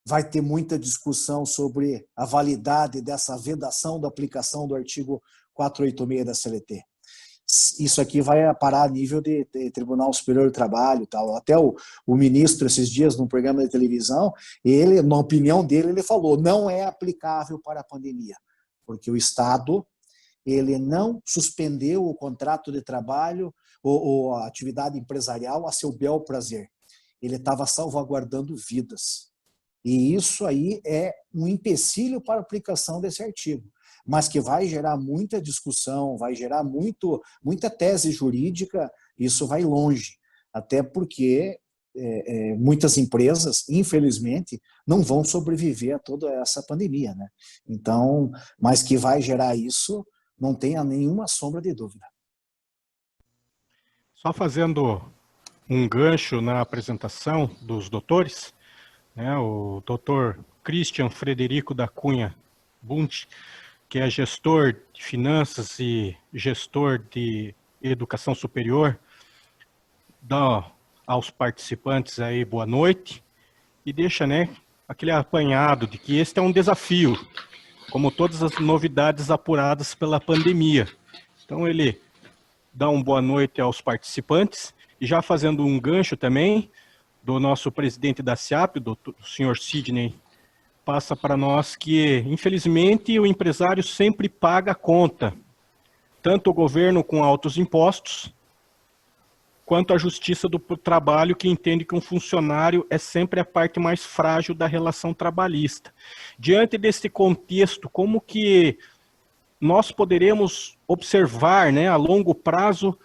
vai ter muita discussão sobre a validade dessa vedação da aplicação do artigo 486 da CLT. Isso aqui vai parar a nível de Tribunal Superior do Trabalho e tal. Até o ministro, esses dias, num programa de televisão, ele, na opinião dele, ele falou, não é aplicável para a pandemia, porque o Estado, ele não suspendeu o contrato de trabalho ou a atividade empresarial a seu bel prazer. Ele estava salvaguardando vidas. E isso aí é um empecilho para a aplicação desse artigo, mas que vai gerar muita discussão, vai gerar muita tese jurídica, isso vai longe, até porque muitas empresas, infelizmente, não vão sobreviver a toda essa pandemia, né? Então, mas que vai gerar isso, não tenha nenhuma sombra de dúvida. Só fazendo um gancho na apresentação dos doutores, né? O doutor Christian Frederico da Cunha Bundt, que é gestor de finanças e gestor de educação superior, dá aos participantes aí boa noite e deixa, né, aquele apanhado de que este é um desafio, como todas as novidades apuradas pela pandemia. Então ele dá uma boa noite aos participantes e já fazendo um gancho também do nosso presidente da SIAP, do senhor Sidney, passa para nós que, infelizmente, o empresário sempre paga a conta, tanto o governo com altos impostos, quanto a justiça do trabalho, que entende que um funcionário é sempre a parte mais frágil da relação trabalhista. Diante desse contexto, como que nós poderemos observar, né, a longo prazo,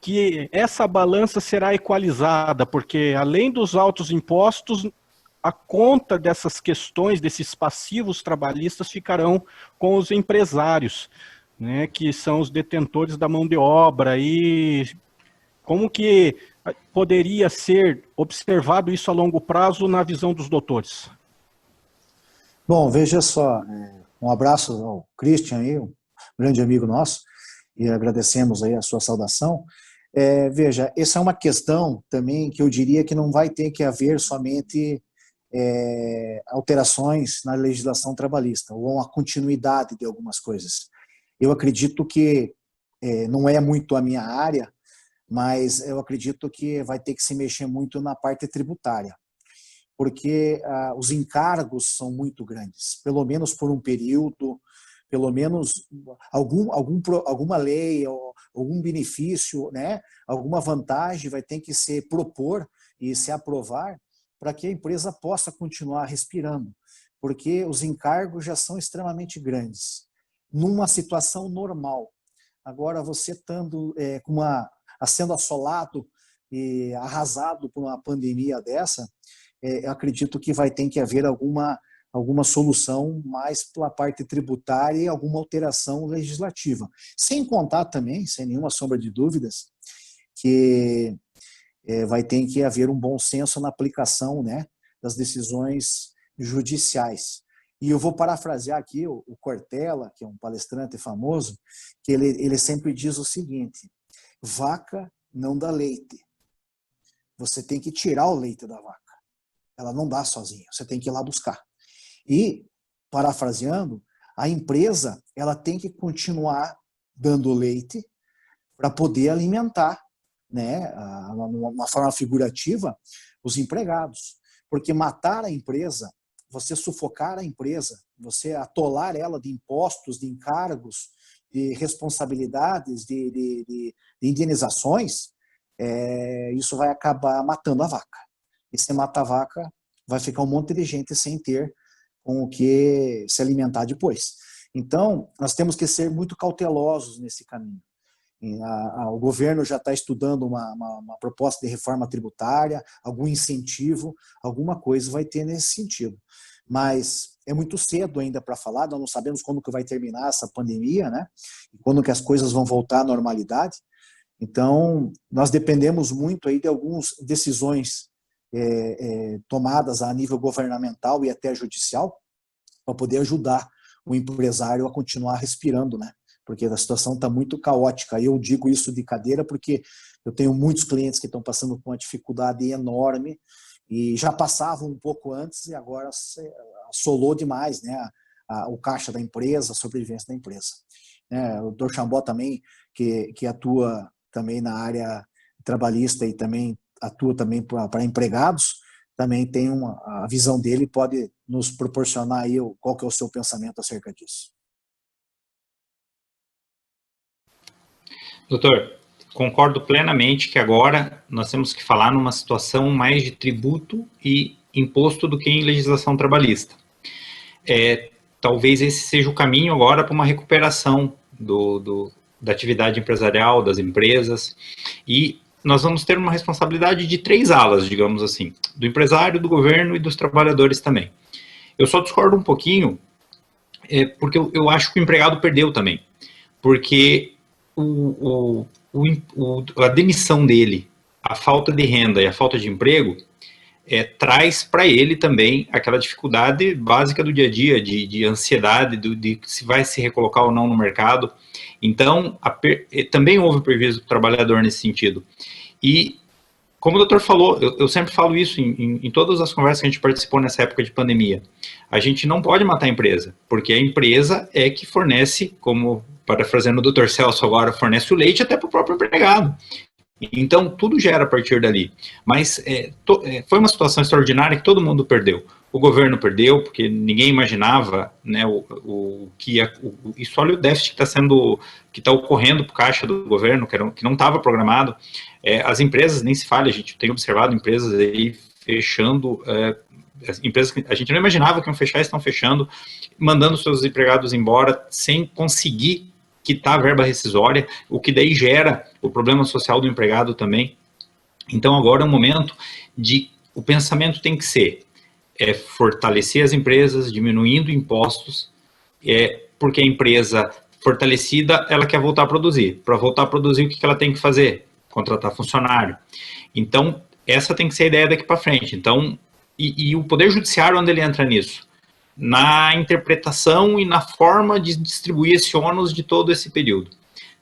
que essa balança será equalizada, porque além dos altos impostos, a conta dessas questões, desses passivos trabalhistas, ficarão com os empresários, né, que são os detentores da mão de obra. E como que poderia ser observado isso a longo prazo na visão dos doutores? Bom, veja só, um abraço ao Christian, aí, um grande amigo nosso, e agradecemos aí a sua saudação. Veja, essa é uma questão também que eu diria que não vai ter que haver somente alterações na legislação trabalhista, ou uma continuidade de algumas coisas. Eu acredito que, não é muito a minha área, mas eu acredito que vai ter que se mexer muito na parte tributária, porque os encargos são muito grandes, pelo menos por um período, pelo menos alguma lei, ou algum benefício, né, alguma vantagem vai ter que se propor e se aprovar para que a empresa possa continuar respirando, porque os encargos já são extremamente grandes, numa situação normal. Agora, você estando sendo assolado e arrasado por uma pandemia dessa, eu acredito que vai ter que haver alguma solução mais pela parte tributária e alguma alteração legislativa. Sem contar também, sem nenhuma sombra de dúvidas, que vai ter que haver um bom senso na aplicação, né, das decisões judiciais. E eu vou parafrasear aqui o Cortella, que é um palestrante famoso, que ele sempre diz o seguinte: vaca não dá leite. Você tem que tirar o leite da vaca. Ela não dá sozinha, você tem que ir lá buscar. E, parafraseando, a empresa ela tem que continuar dando leite para poder alimentar, né, uma forma figurativa, os empregados. Porque matar a empresa, você sufocar a empresa, você atolar ela de impostos, de encargos, de responsabilidades, de indenizações, isso vai acabar matando a vaca. E se mata a vaca, vai ficar um monte de gente sem ter com o que se alimentar depois. Então, nós temos que ser muito cautelosos nesse caminho. O governo já está estudando uma proposta de reforma tributária, algum incentivo, alguma coisa vai ter nesse sentido. Mas é muito cedo ainda para falar, nós não sabemos quando que vai terminar essa pandemia, né? Quando que as coisas vão voltar à normalidade. Então, nós dependemos muito aí de algumas decisões tomadas a nível governamental e até judicial para poder ajudar o empresário a continuar respirando, né? Porque a situação está muito caótica. Eu digo isso de cadeira porque eu tenho muitos clientes que estão passando por uma dificuldade enorme e já passavam um pouco antes e agora assolou demais, né, o caixa da empresa, a sobrevivência da empresa. O Dr. Chambó também, que atua também na área trabalhista e também atua também para empregados, também tem a visão dele, pode nos proporcionar aí qual que é o seu pensamento acerca disso. Doutor, concordo plenamente que agora nós temos que falar numa situação mais de tributo e imposto do que em legislação trabalhista. Talvez esse seja o caminho agora para uma recuperação da atividade empresarial, das empresas, e nós vamos ter uma responsabilidade de 3 alas, digamos assim, do empresário, do governo e dos trabalhadores também. Eu só discordo um pouquinho, porque eu acho que o empregado perdeu também, porque a demissão dele a falta de renda e a falta de emprego traz para ele também aquela dificuldade básica do dia a dia, de ansiedade, de se vai se recolocar ou não no mercado. Então, também houve prejuízo do trabalhador nesse sentido. E, como o doutor falou, eu sempre falo isso em todas as conversas que a gente participou nessa época de pandemia. A gente não pode matar a empresa, porque a empresa é que fornece, como parafraseando o doutor Celso agora, fornece o leite até para o próprio empregado. Então, tudo gera a partir dali. Mas foi uma situação extraordinária que todo mundo perdeu. O governo perdeu, porque ninguém imaginava, né, isso olha o déficit que está ocorrendo para o caixa do governo, que não estava programado. As empresas, nem se fala, a gente tem observado empresas aí fechando, empresas que a gente não imaginava que iam fechar, estão fechando, mandando seus empregados embora sem conseguir quitar a verba rescisória, o que daí gera o problema social do empregado também. Então agora é um momento o pensamento tem que ser fortalecer as empresas, diminuindo impostos, porque a empresa fortalecida, ela quer voltar a produzir. Para voltar a produzir, o que ela tem que fazer? Contratar funcionário. Então, essa tem que ser a ideia daqui para frente. Então, e o Poder Judiciário, onde ele entra nisso? Na interpretação e na forma de distribuir esse ônus de todo esse período.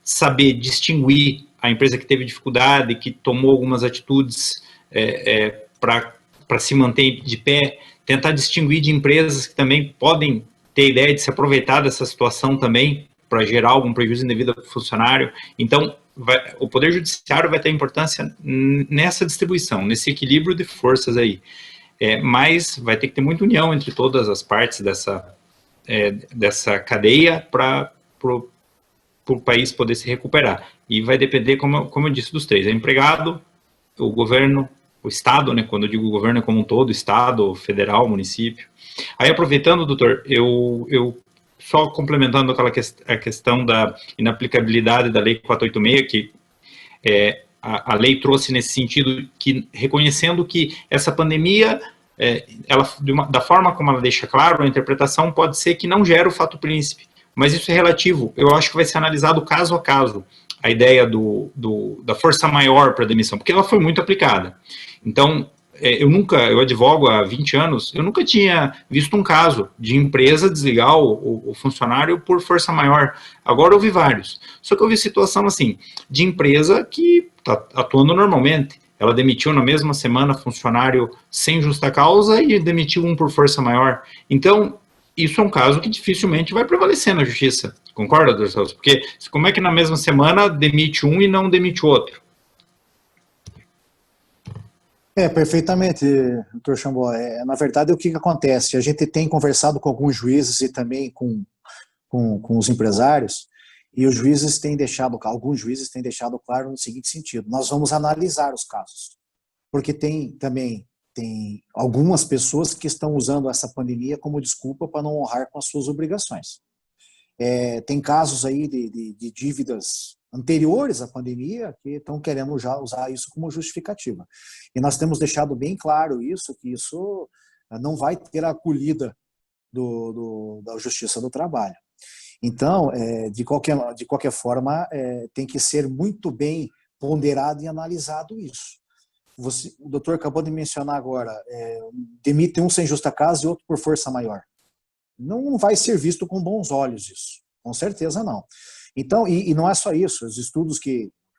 Saber distinguir a empresa que teve dificuldade, que tomou algumas atitudes para se manter de pé, tentar distinguir de empresas que também podem ter ideia de se aproveitar dessa situação também para gerar algum prejuízo indevido para o funcionário. Então, o Poder Judiciário vai ter importância nessa distribuição, nesse equilíbrio de forças aí. Mas vai ter que ter muita união entre todas as partes dessa cadeia para o país poder se recuperar. E vai depender, como eu disse, dos três: empregado, o governo, o Estado, né? Quando eu digo governo é como um todo, Estado, federal, município. Aí, aproveitando, doutor, eu só complementando a questão da inaplicabilidade da Lei 486, que a lei trouxe nesse sentido, que reconhecendo que essa pandemia, da forma como ela deixa claro, a interpretação pode ser que não gera o fato príncipe, mas isso é relativo. Eu acho que vai ser analisado caso a caso a ideia da força maior para a demissão, porque ela foi muito aplicada. Então, eu advogo há 20 anos, eu nunca tinha visto um caso de empresa desligar o funcionário por força maior. Agora eu vi vários. Só que eu vi situação assim, de empresa que está atuando normalmente. Ela demitiu na mesma semana funcionário sem justa causa e demitiu um por força maior. Então, isso é um caso que dificilmente vai prevalecer na justiça. Concorda, doutor Celso? Porque como é que na mesma semana demite um e não demite o outro? Perfeitamente, doutor Chambó. Na verdade, o que acontece? A gente tem conversado com alguns juízes e também com os empresários, e os juízes têm deixado, alguns juízes têm deixado claro no seguinte sentido: nós vamos analisar os casos, porque tem algumas pessoas que estão usando essa pandemia como desculpa para não honrar com as suas obrigações. Tem casos aí de dívidas anteriores à pandemia que estão querendo já usar isso como justificativa. E nós temos deixado bem claro isso, que isso não vai ter a acolhida da Justiça do Trabalho. Então, de qualquer forma, tem que ser muito bem ponderado e analisado isso. O doutor acabou de mencionar agora, demite um sem justa causa e outro por força maior. Não vai ser visto com bons olhos isso, com certeza não. Então, e não é só isso, os estudos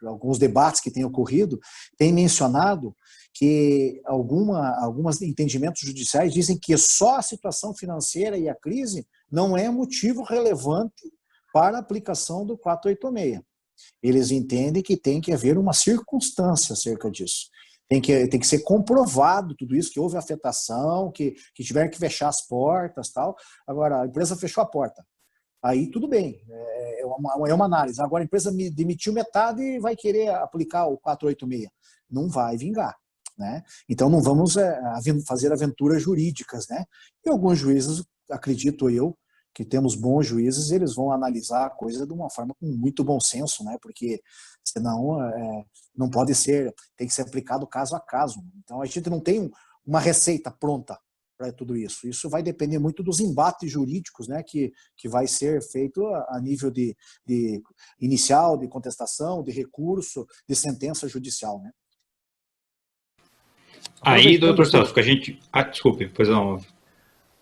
alguns debates que têm ocorrido, têm mencionado que alguns entendimentos judiciais dizem que só a situação financeira e a crise não é motivo relevante para a aplicação do 486. Eles entendem que tem que haver uma circunstância acerca disso. Tem que ser comprovado tudo isso, que houve afetação, que tiveram que fechar as portas, tal. Agora, a empresa fechou a porta. Aí tudo bem, é uma análise. Agora a empresa demitiu metade e vai querer aplicar o 486. Não vai vingar, né? Então não vamos fazer aventuras jurídicas, né? E alguns juízes, acredito eu, que temos bons juízes, eles vão analisar a coisa de uma forma com muito bom senso, né? Porque senão não pode ser, tem que ser aplicado caso a caso. Então a gente não tem uma receita pronta para tudo isso. Isso vai depender muito dos embates jurídicos, né, que vai ser feito a nível de inicial, de contestação, de recurso, de sentença judicial, né? Aí, doutor Celso, que a gente... desculpe, pois não.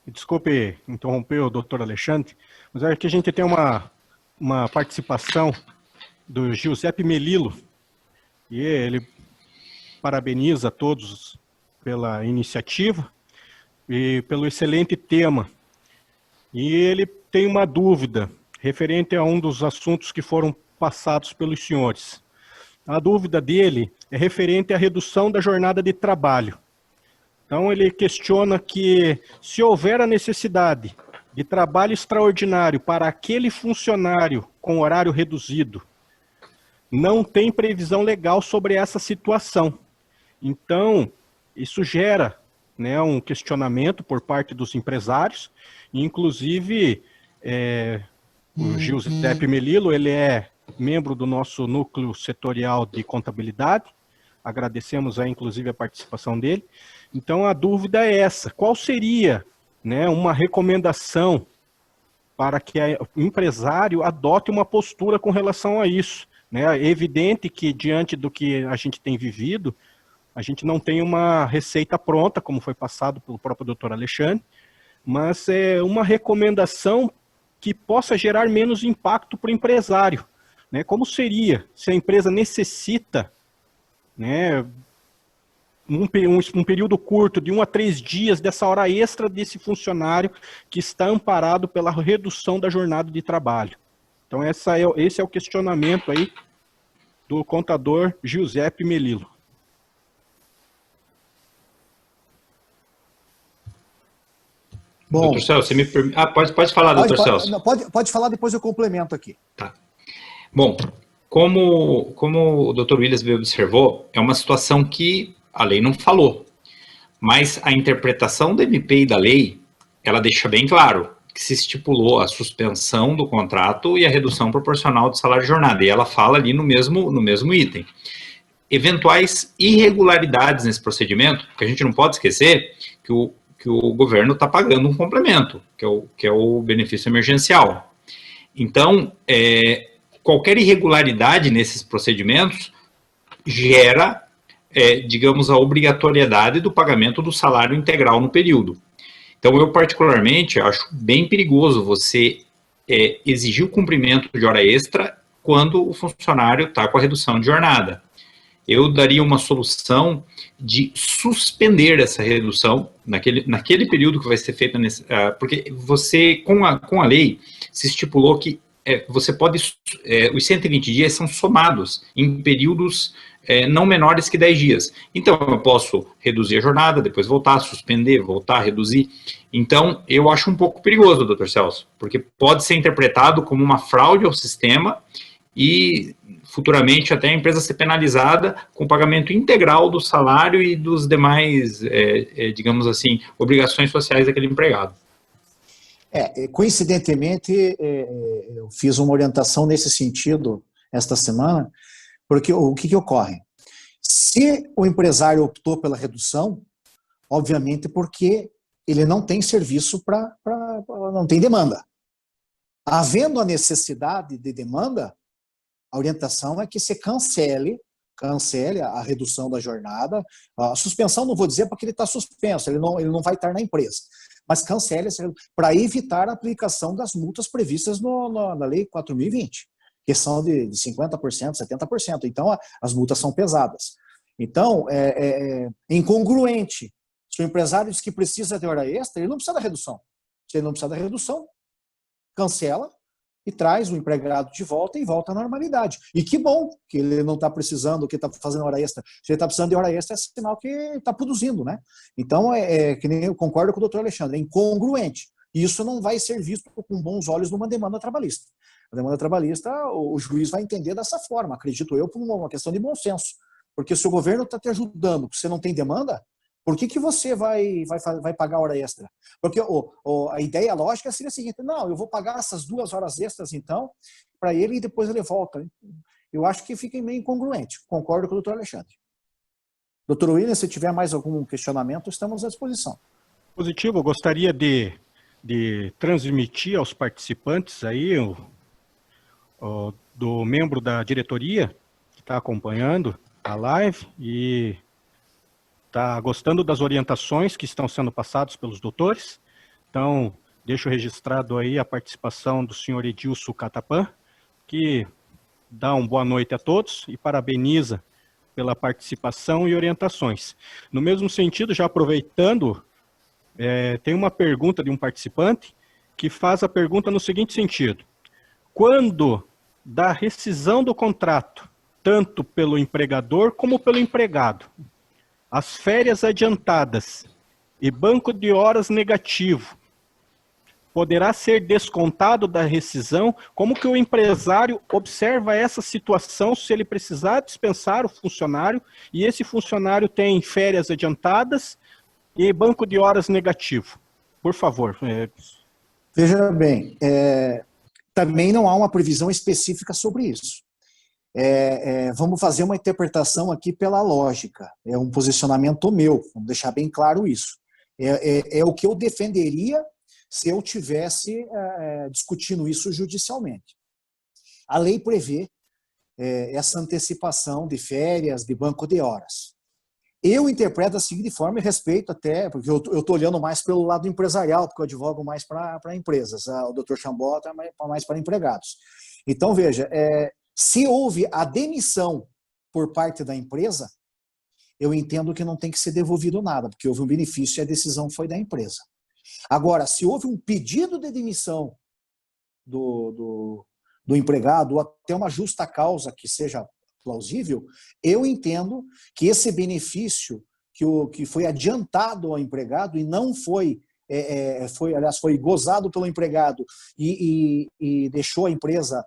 Desculpe interromper o doutor Alexandre, mas é que a gente tem uma participação do Giuseppe Melillo, e ele parabeniza a todos pela iniciativa e pelo excelente tema. E ele tem uma dúvida referente a um dos assuntos que foram passados pelos senhores. A dúvida dele é referente à redução da jornada de trabalho. Então ele questiona que se houver a necessidade de trabalho extraordinário para aquele funcionário com horário reduzido, não tem previsão legal sobre essa situação. Então, isso gera, né, um questionamento por parte dos empresários, inclusive o Giuseppe Melillo, ele é membro do nosso núcleo setorial de contabilidade, agradecemos aí, inclusive, a participação dele. Então, a dúvida é essa, qual seria, né, uma recomendação para que o empresário adote uma postura com relação a isso, né? É evidente que, diante do que a gente tem vivido, a gente não tem uma receita pronta, como foi passado pelo próprio doutor Alexandre, mas é uma recomendação que possa gerar menos impacto para o empresário, né? Como seria se a empresa necessita, né, um período curto, de 1 a 3 dias, dessa hora extra desse funcionário que está amparado pela redução da jornada de trabalho. Então esse é o questionamento aí do contador Giuseppe Melillo. Bom, doutor Celso, você me permite... pode falar, doutor Celso. Não, pode falar, depois eu complemento aqui. Tá. Bom, como o doutor Williams observou, é uma situação que a lei não falou, mas a interpretação da MP e da lei, ela deixa bem claro que se estipulou a suspensão do contrato e a redução proporcional do salário de jornada, e ela fala ali no mesmo item. Eventuais irregularidades nesse procedimento, porque a gente não pode esquecer que o governo está pagando um complemento, que é o benefício emergencial. Então, qualquer irregularidade nesses procedimentos gera, digamos, a obrigatoriedade do pagamento do salário integral no período. Então, eu particularmente acho bem perigoso você exigir o cumprimento de hora extra quando o funcionário está com a redução de jornada. Eu daria uma solução de suspender essa redução naquele período que vai ser feita, porque você, com a lei, se estipulou que você pode, os 120 dias são somados em períodos não menores que 10 dias. Então, eu posso reduzir a jornada, depois voltar, suspender, voltar, reduzir. Então, eu acho um pouco perigoso, doutor Celso, porque pode ser interpretado como uma fraude ao sistema e futuramente até a empresa ser penalizada com o pagamento integral do salário e dos demais, digamos assim, obrigações sociais daquele empregado. Coincidentemente, eu fiz uma orientação nesse sentido esta semana, porque o que ocorre? Se o empresário optou pela redução, obviamente porque ele não tem serviço não tem demanda. Havendo a necessidade de demanda, a orientação é que você cancele a redução da jornada. A suspensão não vou dizer porque ele está suspenso, ele não vai estar na empresa. Mas cancele para evitar a aplicação das multas previstas na Lei 4.020, que são de 50%, 70%. Então, as multas são pesadas. Então, é incongruente. Se o empresário diz que precisa de hora extra, ele não precisa da redução. Se ele não precisa da redução, cancela e traz o empregado de volta e volta à normalidade. E que bom que ele não está precisando, que está fazendo hora extra. Se ele está precisando de hora extra, é sinal que está produzindo, né? Então, que nem eu concordo com o doutor Alexandre, é incongruente. E isso não vai ser visto com bons olhos numa demanda trabalhista. A demanda trabalhista, o juiz vai entender dessa forma, acredito eu, por uma questão de bom senso. Porque se o governo está te ajudando, você não tem demanda, por que você vai pagar hora extra? Porque a ideia lógica seria a seguinte: não, eu vou pagar essas 2 horas extras, então, para ele e depois ele volta. Eu acho que fica meio incongruente. Concordo com o doutor Alexandre. Doutor William, se tiver mais algum questionamento, estamos à disposição. Positivo, eu gostaria de transmitir aos participantes aí, do membro da diretoria que está acompanhando a live e Está gostando das orientações que estão sendo passadas pelos doutores? Então, deixo registrado aí a participação do senhor Edilson Catapan, que dá uma boa noite a todos e parabeniza pela participação e orientações. No mesmo sentido, já aproveitando, tem uma pergunta de um participante que faz a pergunta no seguinte sentido: quando da rescisão do contrato, tanto pelo empregador como pelo empregado, as férias adiantadas e banco de horas negativo poderá ser descontado da rescisão? Como que o empresário observa essa situação se ele precisar dispensar o funcionário e esse funcionário tem férias adiantadas e banco de horas negativo? Por favor. Veja bem, também não há uma previsão específica sobre isso. Vamos fazer uma interpretação aqui pela lógica. É um posicionamento meu, vamos deixar bem claro isso. É o que eu defenderia se eu tivesse discutindo isso judicialmente. A lei prevê essa antecipação de férias, de banco de horas. Eu interpreto da seguinte forma, e respeito até, porque eu estou olhando mais pelo lado empresarial, porque eu advogo mais para empresas, o Dr. Chambó está mais para empregados. Então, veja, se houve a demissão por parte da empresa, eu entendo que não tem que ser devolvido nada, porque houve um benefício e a decisão foi da empresa. Agora, se houve um pedido de demissão do empregado, ou até uma justa causa que seja plausível, eu entendo que esse benefício que foi adiantado ao empregado e não foi, aliás, foi gozado pelo empregado e deixou a empresa,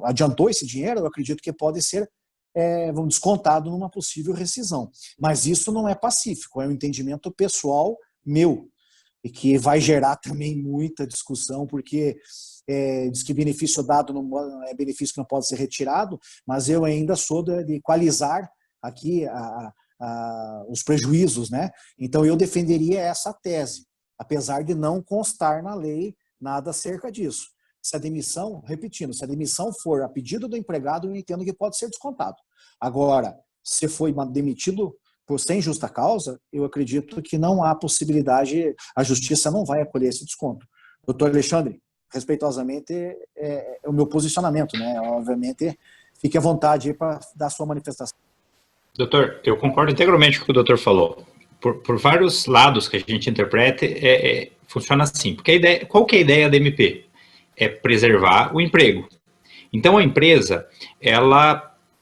adiantou esse dinheiro, eu acredito que pode ser descontado numa possível rescisão. Mas isso não é pacífico, é um entendimento pessoal meu, e que vai gerar também muita discussão, porque diz que benefício dado não é benefício que não pode ser retirado, mas eu ainda sou de equalizar aqui os prejuízos, né? Então eu defenderia essa tese, apesar de não constar na lei nada acerca disso. Se a demissão, repetindo, se a demissão for a pedido do empregado, eu entendo que pode ser descontado. Agora, se foi demitido sem justa causa, eu acredito que não há possibilidade, a justiça não vai acolher esse desconto. Doutor Alexandre, respeitosamente, é o meu posicionamento, né? Obviamente, fique à vontade para dar a sua manifestação. Doutor, eu concordo integralmente com o que o doutor falou. Por vários lados que a gente interpreta, funciona assim. Porque qual que é a ideia da MP? É preservar o emprego. Então, a empresa,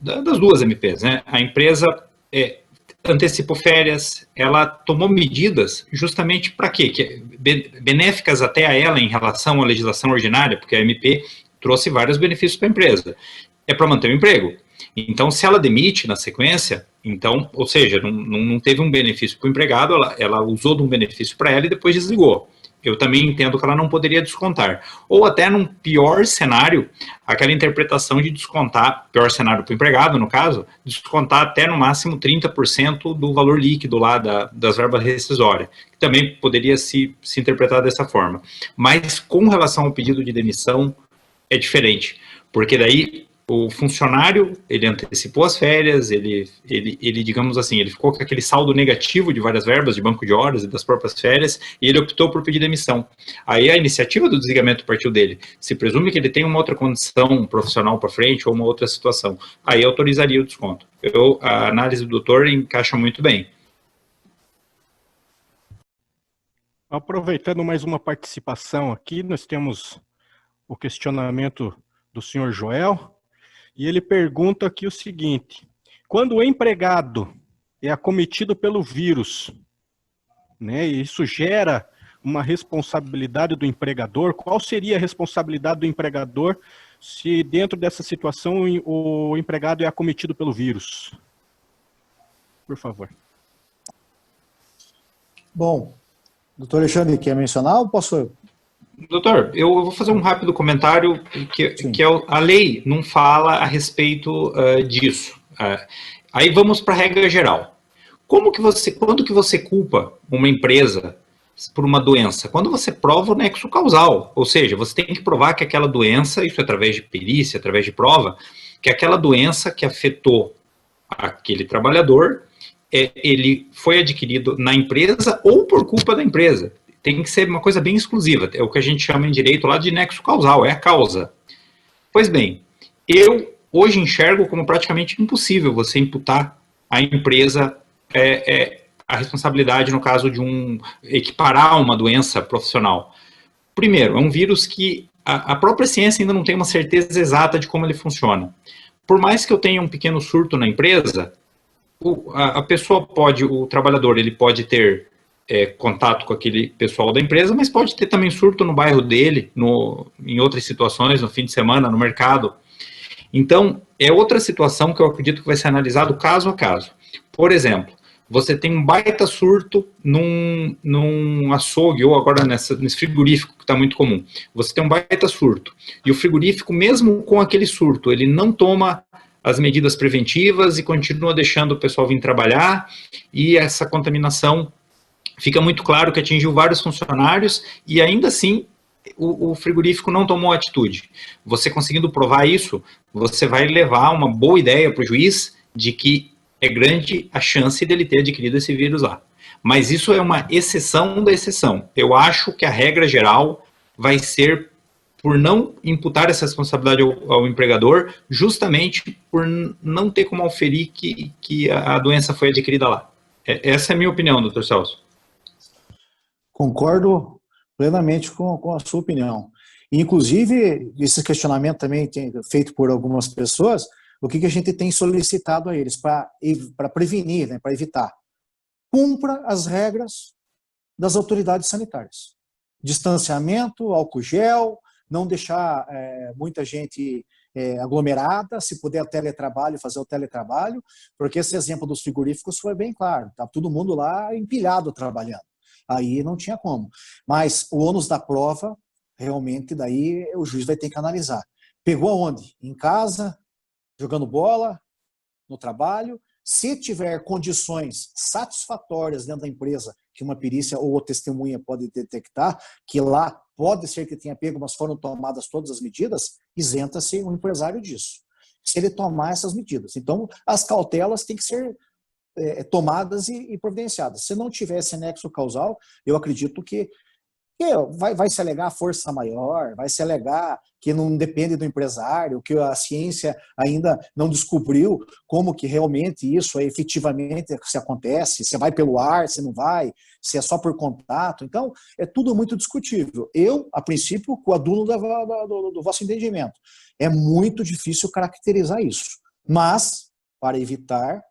das duas MPs, né? A empresa antecipou férias, ela tomou medidas justamente para quê? Benéficas até a ela em relação à legislação ordinária, porque a MP trouxe vários benefícios para a empresa. É para manter o emprego. Então, se ela demite na sequência, então, ou seja, não teve um benefício para o empregado, ela usou de um benefício para ela e depois desligou. Eu também entendo que ela não poderia descontar. Ou até num pior cenário, aquela interpretação de descontar, pior cenário para o empregado, no caso, descontar até no máximo 30% do valor líquido lá das verbas rescisórias. Que também poderia se interpretar dessa forma. Mas com relação ao pedido de demissão, é diferente. Porque daí o funcionário, ele antecipou as férias, ele, digamos assim, ele ficou com aquele saldo negativo de várias verbas, de banco de horas e das próprias férias, e ele optou por pedir demissão. Aí a iniciativa do desligamento partiu dele. Se presume que ele tem uma outra condição profissional para frente ou uma outra situação. Aí autorizaria o desconto. A análise do doutor encaixa muito bem. Aproveitando mais uma participação aqui, nós temos o questionamento do senhor Joel. E ele pergunta aqui o seguinte: quando o empregado é acometido pelo vírus, né, e isso gera uma responsabilidade do empregador, qual seria a responsabilidade do empregador se dentro dessa situação o empregado é acometido pelo vírus? Por favor. Bom, doutor Alexandre, quer mencionar ou posso eu? Doutor, eu vou fazer um rápido comentário, que a lei não fala a respeito disso. Aí vamos para a regra geral. Quando que você culpa uma empresa por uma doença? Quando você prova o nexo causal, ou seja, você tem que provar que aquela doença, isso através de perícia, através de prova, que aquela doença que afetou aquele trabalhador ele foi adquirido na empresa ou por culpa da empresa. Tem que ser uma coisa bem exclusiva, é o que a gente chama em direito lá de nexo causal, é a causa. Pois bem, eu hoje enxergo como praticamente impossível você imputar à empresa a responsabilidade no caso de equiparar uma doença profissional. Primeiro, é um vírus que a própria ciência ainda não tem uma certeza exata de como ele funciona. Por mais que eu tenha um pequeno surto na empresa, a pessoa pode, o trabalhador, ele pode ter contato com aquele pessoal da empresa, mas pode ter também surto no bairro dele, em outras situações, no fim de semana, no mercado. Então, é outra situação que eu acredito que vai ser analisado caso a caso. Por exemplo, você tem um baita surto num açougue, ou agora nesse frigorífico, que está muito comum. Você tem um baita surto. E o frigorífico, mesmo com aquele surto, ele não toma as medidas preventivas e continua deixando o pessoal vir trabalhar, e essa contaminação fica muito claro que atingiu vários funcionários, e ainda assim o frigorífico não tomou atitude. Você conseguindo provar isso, você vai levar uma boa ideia para o juiz de que é grande a chance dele ter adquirido esse vírus lá. Mas isso é uma exceção da exceção. Eu acho que a regra geral vai ser por não imputar essa responsabilidade ao empregador, justamente por não ter como auferir que a doença foi adquirida lá. Essa é a minha opinião, doutor Celso. Concordo plenamente com a sua opinião. Inclusive, esse questionamento também feito por algumas pessoas, o que a gente tem solicitado a eles para prevenir, né, para evitar? Cumpra as regras das autoridades sanitárias. Distanciamento, álcool gel, não deixar muita gente aglomerada, se puder teletrabalho, fazer o teletrabalho, porque esse exemplo dos frigoríficos foi bem claro, tá todo mundo lá empilhado trabalhando. Aí não tinha como. Mas o ônus da prova, realmente, daí o juiz vai ter que analisar. Pegou aonde? Em casa, jogando bola, no trabalho. Se tiver condições satisfatórias dentro da empresa, que uma perícia ou testemunha pode detectar, que lá pode ser que tenha pego, mas foram tomadas todas as medidas, isenta-se o empresário disso. Se ele tomar essas medidas. Então, as cautelas têm que ser tomadas e providenciadas. Se não tiver esse nexo causal, eu acredito que vai se alegar força maior, vai se alegar que não depende do empresário, que a ciência ainda não descobriu como que realmente isso efetivamente se acontece, se vai pelo ar, se não vai, se é só por contato. Então, é tudo muito discutível. Eu, a princípio, coaduno do vosso entendimento. É muito difícil caracterizar isso. Mas, para evitar,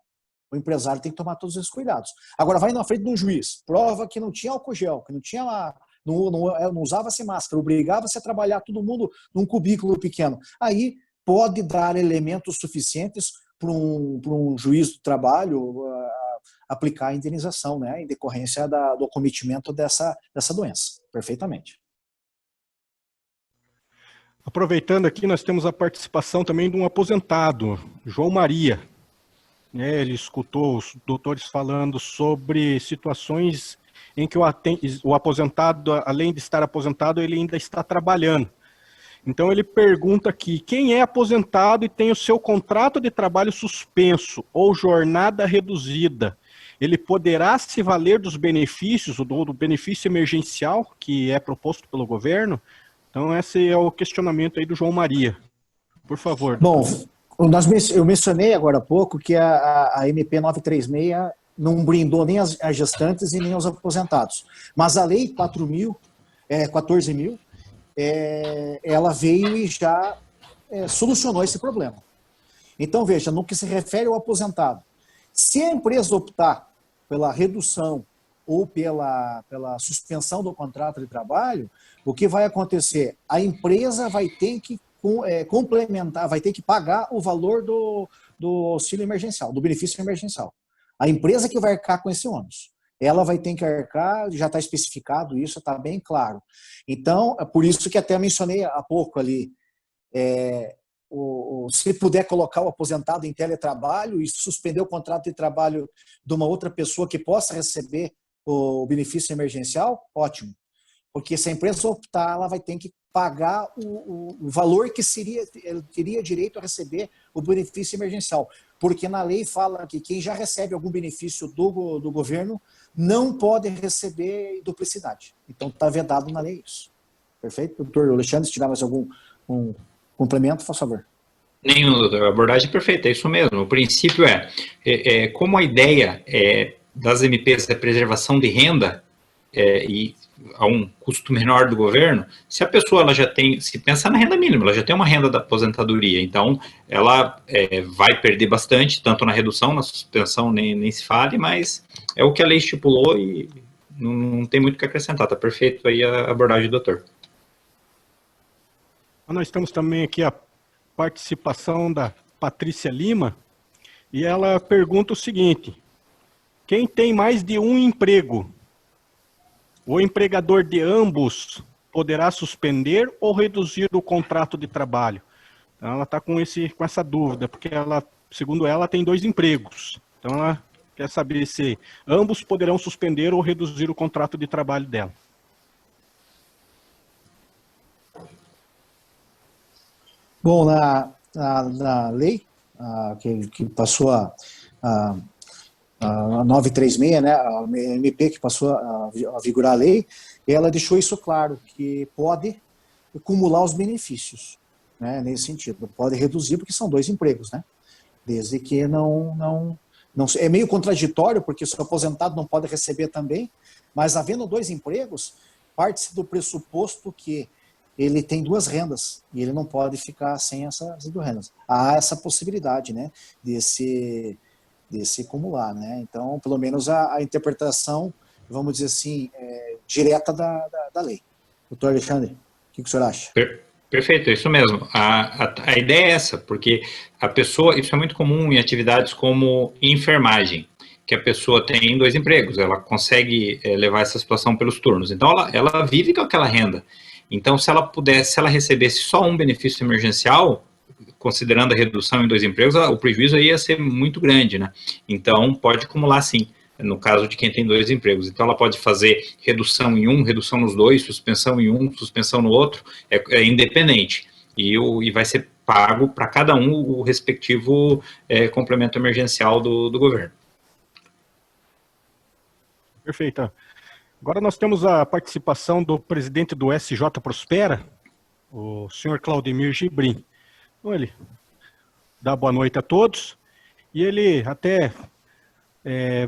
o empresário tem que tomar todos esses cuidados. Agora, vai na frente de um juiz, prova que não tinha álcool gel, que não tinha... Não usava-se máscara, obrigava-se a trabalhar todo mundo num cubículo pequeno. Aí pode dar elementos suficientes para um juiz do trabalho aplicar a indenização, né, em decorrência do acometimento dessa doença. Perfeitamente. Aproveitando aqui, nós temos a participação também de um aposentado, João Maria. Ele escutou os doutores falando sobre situações em que o aposentado, além de estar aposentado, ele ainda está trabalhando. Então ele pergunta aqui, quem é aposentado e tem o seu contrato de trabalho suspenso ou jornada reduzida, ele poderá se valer dos benefícios, do benefício emergencial que é proposto pelo governo? Então esse é o questionamento aí do João Maria. Por favor. Bom, eu mencionei agora há pouco que a MP 936 não brindou nem as gestantes e nem os aposentados. Mas a lei 14.000, ela veio e já solucionou esse problema. Então, veja, no que se refere ao aposentado, se a empresa optar pela redução ou pela suspensão do contrato de trabalho, o que vai acontecer? A empresa vai ter que complementar, vai ter que pagar o valor do auxílio emergencial, do benefício emergencial. A empresa que vai arcar com esse ônus, ela vai ter que arcar, já está especificado isso, está bem claro. Então, é por isso que até mencionei há pouco ali, se puder colocar o aposentado em teletrabalho e suspender o contrato de trabalho de uma outra pessoa que possa receber o benefício emergencial, ótimo. Porque se a empresa optar, ela vai ter que pagar o valor que ele teria direito a receber o benefício emergencial. porque na lei fala que quem já recebe algum benefício do governo não pode receber duplicidade. Então está vedado na lei isso. Perfeito? Doutor Alexandre, se tiver mais algum complemento, por favor. Nenhum, doutor. A abordagem é perfeita, é isso mesmo. O princípio como a ideia das MPs é preservação de renda e a um custo menor do governo, se a pessoa ela já tem, se pensar na renda mínima, ela já tem uma renda da aposentadoria, então ela vai perder bastante, tanto na redução, na suspensão, nem se fale, mas é o que a lei estipulou e não tem muito o que acrescentar, está perfeito aí a abordagem do doutor. Nós temos também aqui a participação da Patrícia Lima, e ela pergunta o seguinte: quem tem mais de um emprego, o empregador de ambos poderá suspender ou reduzir o contrato de trabalho? Então ela está com essa dúvida, porque ela, segundo ela, tem 2 empregos. Então ela quer saber se ambos poderão suspender ou reduzir o contrato de trabalho dela. Bom, na lei que passou a 936, né, a MP que passou a vigorar a lei, ela deixou isso claro, que pode acumular os benefícios, né, nesse sentido. Pode reduzir, porque são 2 empregos, né, desde que não é meio contraditório, porque se o aposentado não pode receber também, mas havendo 2 empregos, parte-se do pressuposto que ele tem 2 rendas, e ele não pode ficar sem essas 2 rendas. Há essa possibilidade, né, desse acumular, né? Então, pelo menos a interpretação, vamos dizer assim, direta da lei. Doutor Alexandre, o que o senhor acha? Perfeito, é isso mesmo. A ideia é essa, porque a pessoa, isso é muito comum em atividades como enfermagem, que a pessoa tem 2 empregos, ela consegue levar essa situação pelos turnos. Então, ela vive com aquela renda. Então, se ela recebesse só um benefício emergencial, considerando a redução em 2 empregos, o prejuízo aí ia ser muito grande, né? Então, pode acumular sim, no caso de quem tem 2 empregos. Então, ela pode fazer redução em um, redução nos 2, suspensão em um, suspensão no outro, é independente. E vai ser pago para cada um o respectivo complemento emergencial do governo. Perfeito. Agora nós temos a participação do presidente do SJ Prospera, o senhor Claudemir Gibrim. Então ele dá boa noite a todos, e ele até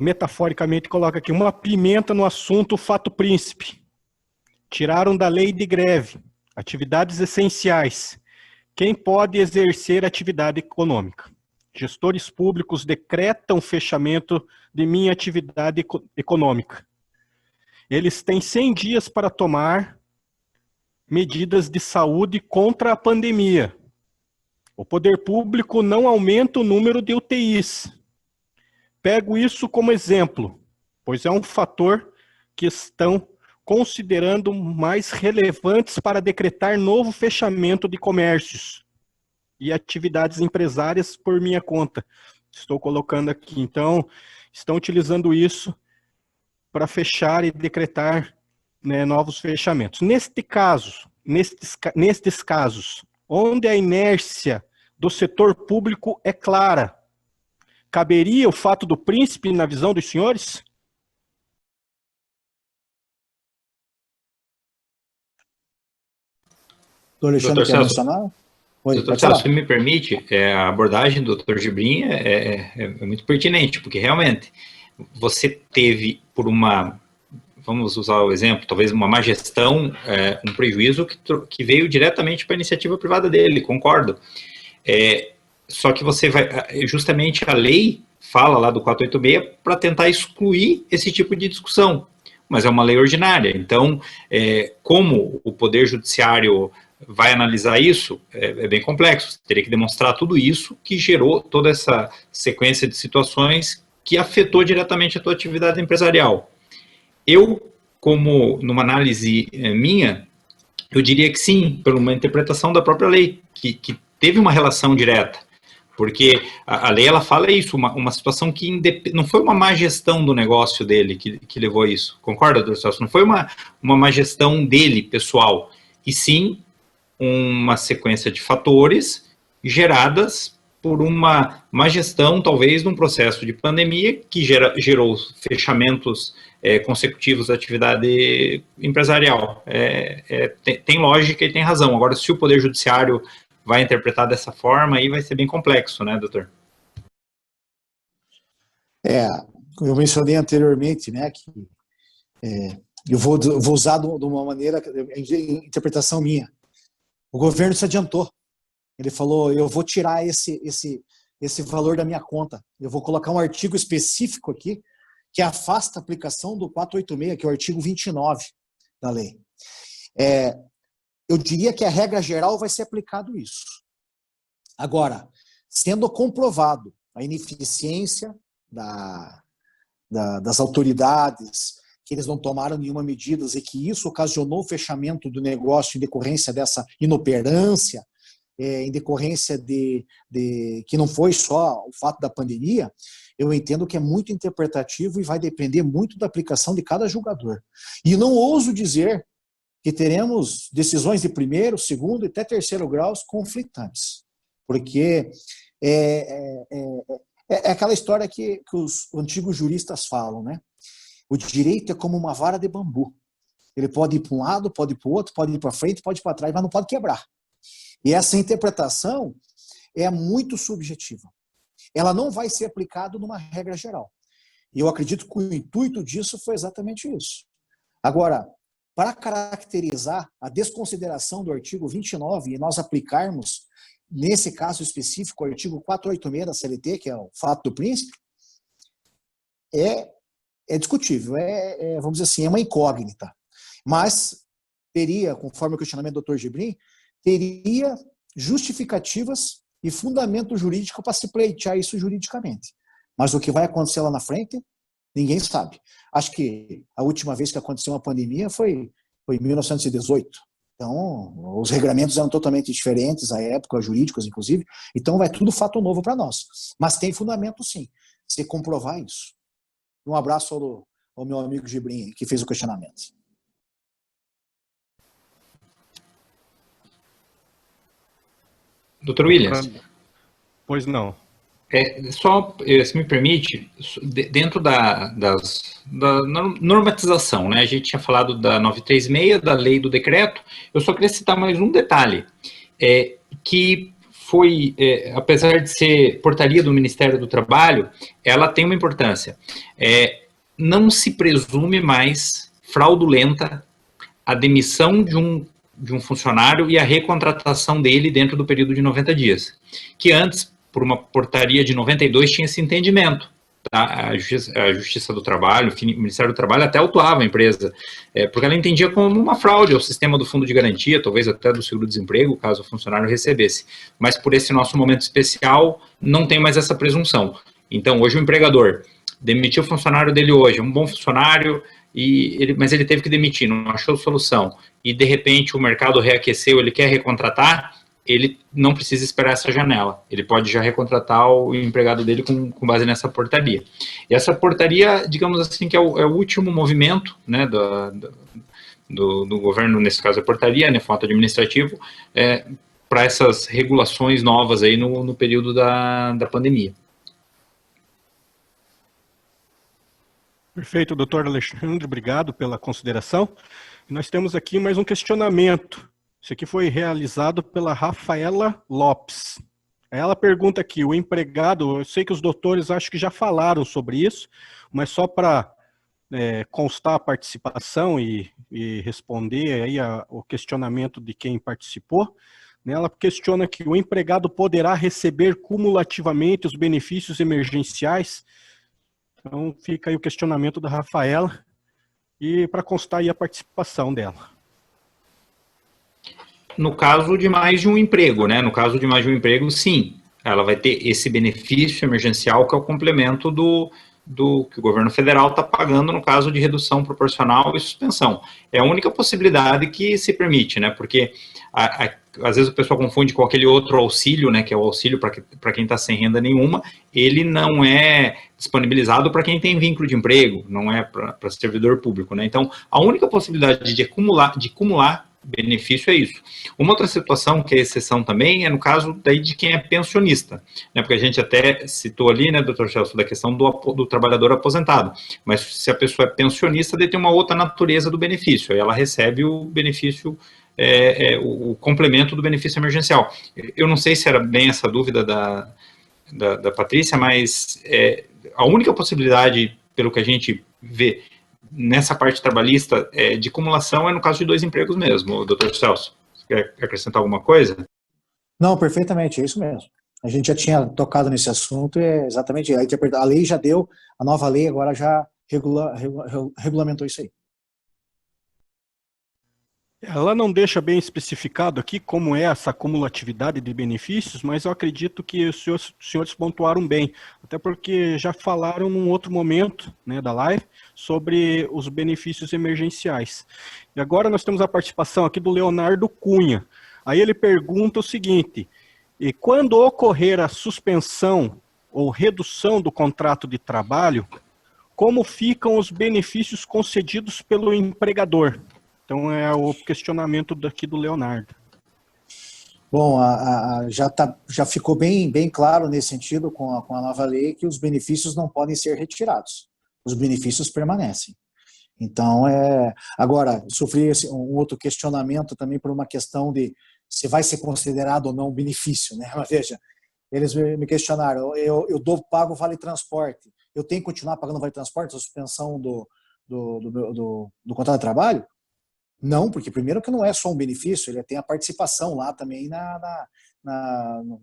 metaforicamente coloca aqui uma pimenta no assunto fato príncipe. Tiraram da lei de greve, atividades essenciais. Quem pode exercer atividade econômica? Gestores públicos decretam fechamento de minha atividade econômica. Eles têm 100 dias para tomar medidas de saúde contra a pandemia. O poder público não aumenta o número de UTIs. Pego isso como exemplo, pois é um fator que estão considerando mais relevantes para decretar novo fechamento de comércios e atividades empresárias por minha conta. Estou colocando aqui. Então, estão utilizando isso para fechar e decretar, né, novos fechamentos. Nestes casos, onde a inércia do setor público é clara, caberia o fato do príncipe na visão dos senhores? Doutor Alexandre, quer mencionar? Doutor Celso, se me permite, a abordagem do Dr. Gibrim é muito pertinente, porque realmente você teve, por vamos usar o exemplo, talvez uma má gestão, um prejuízo que veio diretamente para a iniciativa privada dele, concordo. Só que você vai, justamente a lei fala lá do 486 para tentar excluir esse tipo de discussão, mas é uma lei ordinária. Então, como o Poder Judiciário vai analisar isso, é bem complexo. Você teria que demonstrar tudo isso que gerou toda essa sequência de situações que afetou diretamente a tua atividade empresarial. Eu, como numa análise minha, eu diria que sim, por uma interpretação da própria lei, que teve uma relação direta, porque a lei ela fala isso, uma situação que não foi uma má gestão do negócio dele que levou a isso, concorda, doutor Celso? Não foi uma má gestão dele, pessoal, e sim uma sequência de fatores geradas por uma má gestão, talvez, de um processo de pandemia que gerou fechamentos consecutivos da atividade empresarial. Tem lógica e tem razão. Agora, se o Poder Judiciário vai interpretar dessa forma, aí vai ser bem complexo, né, doutor? Eu mencionei anteriormente, né, que eu vou usar de uma maneira, interpretação minha. O governo se adiantou. Ele falou, eu vou tirar esse valor da minha conta. Eu vou colocar um artigo específico aqui que afasta a aplicação do 486, que é o artigo 29 da lei. Eu diria que a regra geral vai ser aplicado isso. Agora, sendo comprovado a ineficiência das autoridades, que eles não tomaram nenhuma medida e que isso ocasionou o fechamento do negócio em decorrência dessa inoperância, em decorrência de que não foi só o fato da pandemia, eu entendo que é muito interpretativo e vai depender muito da aplicação de cada julgador. E não ouso dizer que teremos decisões de primeiro, segundo e até terceiro graus conflitantes, porque é aquela história que os antigos juristas falam, né? O direito é como uma vara de bambu. Ele pode ir para um lado, pode ir para o outro, pode ir para frente, pode ir para trás, mas não pode quebrar. E essa interpretação é muito subjetiva. Ela não vai ser aplicada numa regra geral. E eu acredito que o intuito disso foi exatamente isso. Agora, para caracterizar a desconsideração do artigo 29 e nós aplicarmos, nesse caso específico, o artigo 486 da CLT, que é o fato do príncipe, é discutível, vamos dizer assim, é uma incógnita. Mas teria, conforme o questionamento do Dr. Gebrim, teria justificativas e fundamento jurídico para se pleitear isso juridicamente. Mas o que vai acontecer lá na frente, ninguém sabe. Acho que a última vez que aconteceu uma pandemia foi em 1918. Então, os regramentos eram totalmente diferentes à época, jurídicos inclusive, então vai tudo fato novo para nós. Mas tem fundamento sim, se comprovar isso. Um abraço ao meu amigo Gebrim, que fez o questionamento. Doutor Williams. Pois não. Só, se me permite, dentro da normatização, né? A gente tinha falado da 936, da lei do decreto, eu só queria citar mais um detalhe, que foi, apesar de ser portaria do Ministério do Trabalho, ela tem uma importância. Não se presume mais fraudulenta a demissão de um funcionário e a recontratação dele dentro do período de 90 dias, que antes, por uma portaria de 92, tinha esse entendimento. Tá? A Justiça do Trabalho, o Ministério do Trabalho até autuava a empresa, porque ela entendia como uma fraude ao sistema do fundo de garantia, talvez até do seguro-desemprego, caso o funcionário recebesse. Mas por esse nosso momento especial, não tem mais essa presunção. Então, hoje o empregador demitiu o funcionário dele hoje, um bom funcionário, mas ele teve que demitir, não achou solução, e de repente o mercado reaqueceu, ele quer recontratar, ele não precisa esperar essa janela, ele pode já recontratar o empregado dele com base nessa portaria. E essa portaria, digamos assim, que é o último movimento, né, do governo, nesse caso a portaria, né, fato administrativo, para essas regulações novas aí no período da pandemia. Perfeito, doutor Alexandre, obrigado pela consideração. E nós temos aqui mais um questionamento. Isso aqui foi realizado pela Rafaela Lopes. Ela pergunta aqui, o empregado, eu sei que os doutores acho que já falaram sobre isso, mas só para constar a participação e responder aí o questionamento de quem participou, né, ela questiona que o empregado poderá receber cumulativamente os benefícios emergenciais. Então fica aí o questionamento da Rafaela e para constar aí a participação dela. No caso de mais de um emprego, né? No caso de mais de um emprego, sim. Ela vai ter esse benefício emergencial que é o complemento do que o governo federal está pagando no caso de redução proporcional e suspensão. É a única possibilidade que se permite, né? Porque às vezes o pessoal confunde com aquele outro auxílio, né? Que é o auxílio para quem está sem renda nenhuma. Ele não é disponibilizado para quem tem vínculo de emprego, não é para servidor público, né? Então, a única possibilidade de acumular benefício é isso. Uma outra situação que é exceção também é no caso daí de quem é pensionista, né? Porque a gente até citou ali, né, doutor Celso, da questão do trabalhador aposentado, mas se a pessoa é pensionista, daí tem uma outra natureza do benefício, aí ela recebe o benefício, o complemento do benefício emergencial. Eu não sei se era bem essa dúvida da Patrícia, mas a única possibilidade, pelo que a gente vê, nessa parte trabalhista de acumulação é no caso de 2 empregos mesmo, doutor Celso. Você quer acrescentar alguma coisa? Não, perfeitamente, é isso mesmo. A gente já tinha tocado nesse assunto, é exatamente, a lei já deu, a nova lei agora já regulamentou isso aí. Ela não deixa bem especificado aqui como é essa acumulatividade de benefícios, mas eu acredito que os senhores pontuaram bem, até porque já falaram num outro momento, né, da live sobre os benefícios emergenciais. E agora nós temos a participação aqui do Leonardo Cunha. Aí ele pergunta o seguinte: e quando ocorrer a suspensão ou redução do contrato de trabalho, como ficam os benefícios concedidos pelo empregador? Então é o questionamento daqui do Leonardo. Bom, já ficou bem claro nesse sentido com a nova lei que os benefícios não podem ser retirados. Os benefícios permanecem. Então, agora, sofri um outro questionamento também por uma questão de se vai ser considerado ou não um benefício, né? Mas veja, eles me questionaram, eu pago vale transporte, eu tenho que continuar pagando vale transporte, a suspensão do contrato de trabalho? Não, porque primeiro que não é só um benefício, ele tem a participação lá também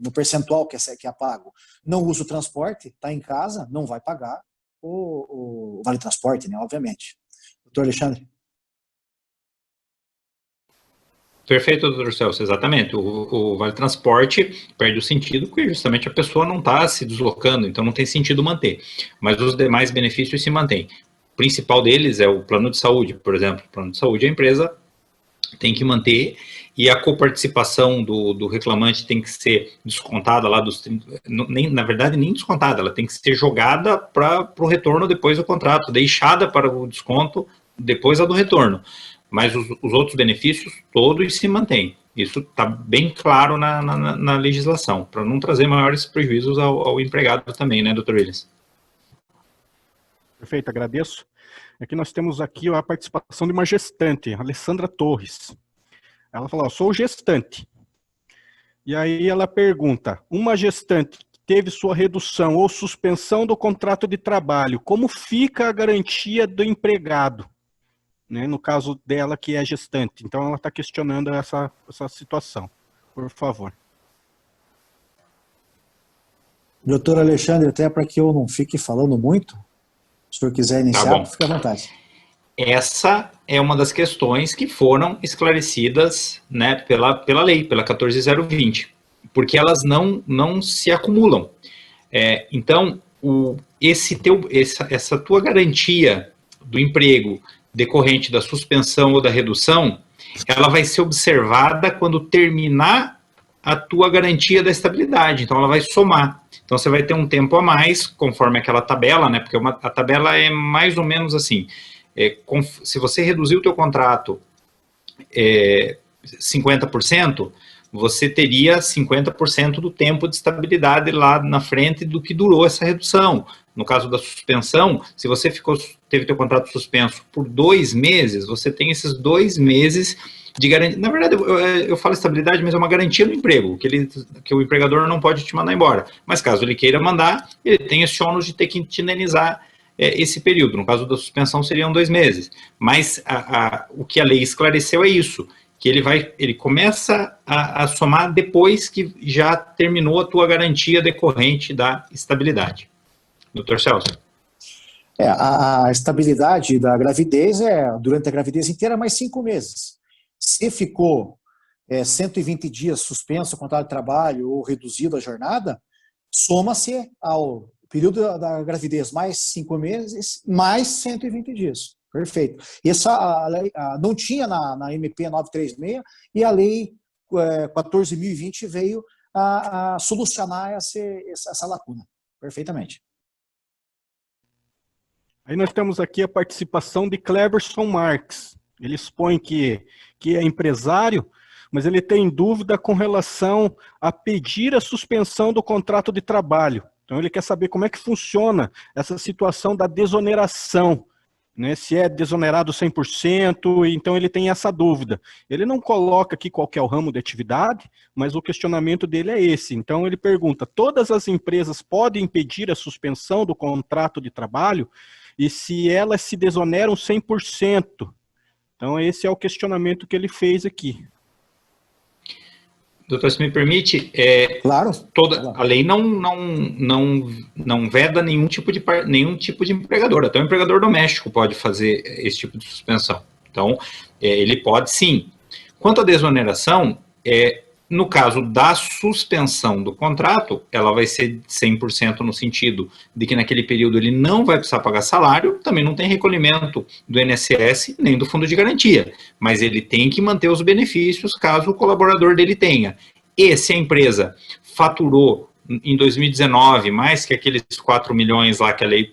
no percentual que é pago. Não usa o transporte, está em casa, não vai pagar o vale transporte, né, obviamente. Doutor Alexandre? Perfeito, doutor Celso, exatamente. O vale transporte perde o sentido porque justamente a pessoa não está se deslocando, então não tem sentido manter. Mas os demais benefícios se mantêm. O principal deles é o plano de saúde, por exemplo. O plano de saúde a empresa tem que manter e a coparticipação do reclamante tem que ser descontada lá dos 30, na verdade nem descontada, ela tem que ser jogada para o retorno depois do contrato, deixada para o desconto depois do retorno. Mas os outros benefícios todos se mantêm. Isso está bem claro na legislação, para não trazer maiores prejuízos ao empregado também, né, doutor Willis? Perfeito, agradeço. Aqui nós temos aqui a participação de uma gestante, Alessandra Torres. Ela falou: sou gestante. E aí ela pergunta: uma gestante que teve sua redução ou suspensão do contrato de trabalho, como fica a garantia do empregado? Né, no caso dela, que é gestante. Então ela está questionando essa situação. Por favor. Doutor Alexandre, até para que eu não fique falando muito, se o senhor quiser iniciar, fique à vontade. Essa é uma das questões que foram esclarecidas, né, pela lei, pela 14.020, porque elas não se acumulam. Então, essa tua garantia do emprego decorrente da suspensão ou da redução, ela vai ser observada quando terminar a tua garantia da estabilidade. Então, ela vai somar. Então, você vai ter um tempo a mais, conforme aquela tabela, né? Porque a tabela é mais ou menos assim. Se você reduzir o teu contrato 50%, você teria 50% do tempo de estabilidade lá na frente do que durou essa redução. No caso da suspensão, se você teve teu contrato suspenso por 2 meses, você tem esses 2 meses de garantia. Na verdade, eu falo estabilidade, mas é uma garantia do emprego, que o empregador não pode te mandar embora. Mas caso ele queira mandar, ele tem esse ônus de ter que te indenizar esse período. No caso da suspensão, seriam 2 meses. Mas o que a lei esclareceu é isso, que ele começa a somar depois que já terminou a tua garantia decorrente da estabilidade. Doutor Celso. A estabilidade da gravidez durante a gravidez inteira mais 5 meses. Se ficou 120 dias suspenso o contrato de trabalho ou reduzido a jornada, soma-se ao período da gravidez mais 5 meses, mais 120 dias. Perfeito. Essa não tinha na MP 936 e a lei 14.020 veio a solucionar essa lacuna. Perfeitamente. Aí nós temos aqui a participação de Cleverson Marques. Ele expõe que é empresário, mas ele tem dúvida com relação a pedir a suspensão do contrato de trabalho. Então ele quer saber como é que funciona essa situação da desoneração, né? Se é desonerado 100%, então ele tem essa dúvida. Ele não coloca aqui qual que é o ramo de atividade, mas o questionamento dele é esse. Então ele pergunta, todas as empresas podem pedir a suspensão do contrato de trabalho e se elas se desoneram 100%? Então esse é o questionamento que ele fez aqui. Doutor, se me permite, Claro. A lei não veda nenhum tipo de empregador. Até o empregador doméstico pode fazer esse tipo de suspensão. Então, ele pode sim. Quanto à desoneração, no caso da suspensão do contrato, ela vai ser 100% no sentido de que naquele período ele não vai precisar pagar salário, também não tem recolhimento do INSS nem do fundo de garantia, mas ele tem que manter os benefícios caso o colaborador dele tenha. E se a empresa faturou em 2019 mais que aqueles 4 milhões lá que a lei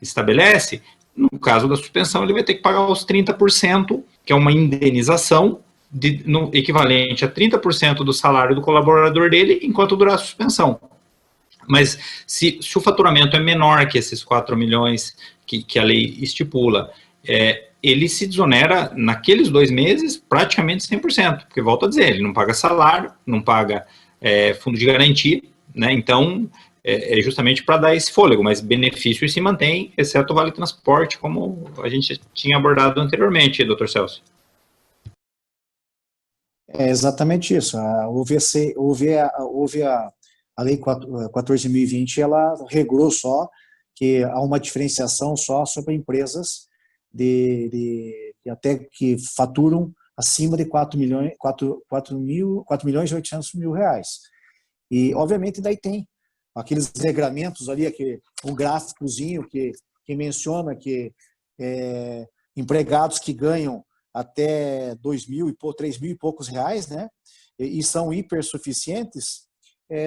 estabelece, no caso da suspensão ele vai ter que pagar os 30%, que é uma indenização, no equivalente a 30% do salário do colaborador dele, enquanto durar a suspensão. Mas se o faturamento é menor que esses 4 milhões que a lei estipula, ele se desonera naqueles 2 meses praticamente 100%, porque, volto a dizer, ele não paga salário, não paga fundo de garantia, né? Então, é justamente para dar esse fôlego, mas benefícios se mantém, exceto o vale transporte, como a gente tinha abordado anteriormente, doutor Celso. É exatamente isso. Houve a Lei 14.020, ela regrou só que há uma diferenciação só sobre empresas de até que faturam acima de 4 milhões e 800 mil reais. E, obviamente, daí tem aqueles regramentos ali, um gráficozinho que menciona que empregados que ganham até 3 mil e poucos reais, né, e são hipersuficientes,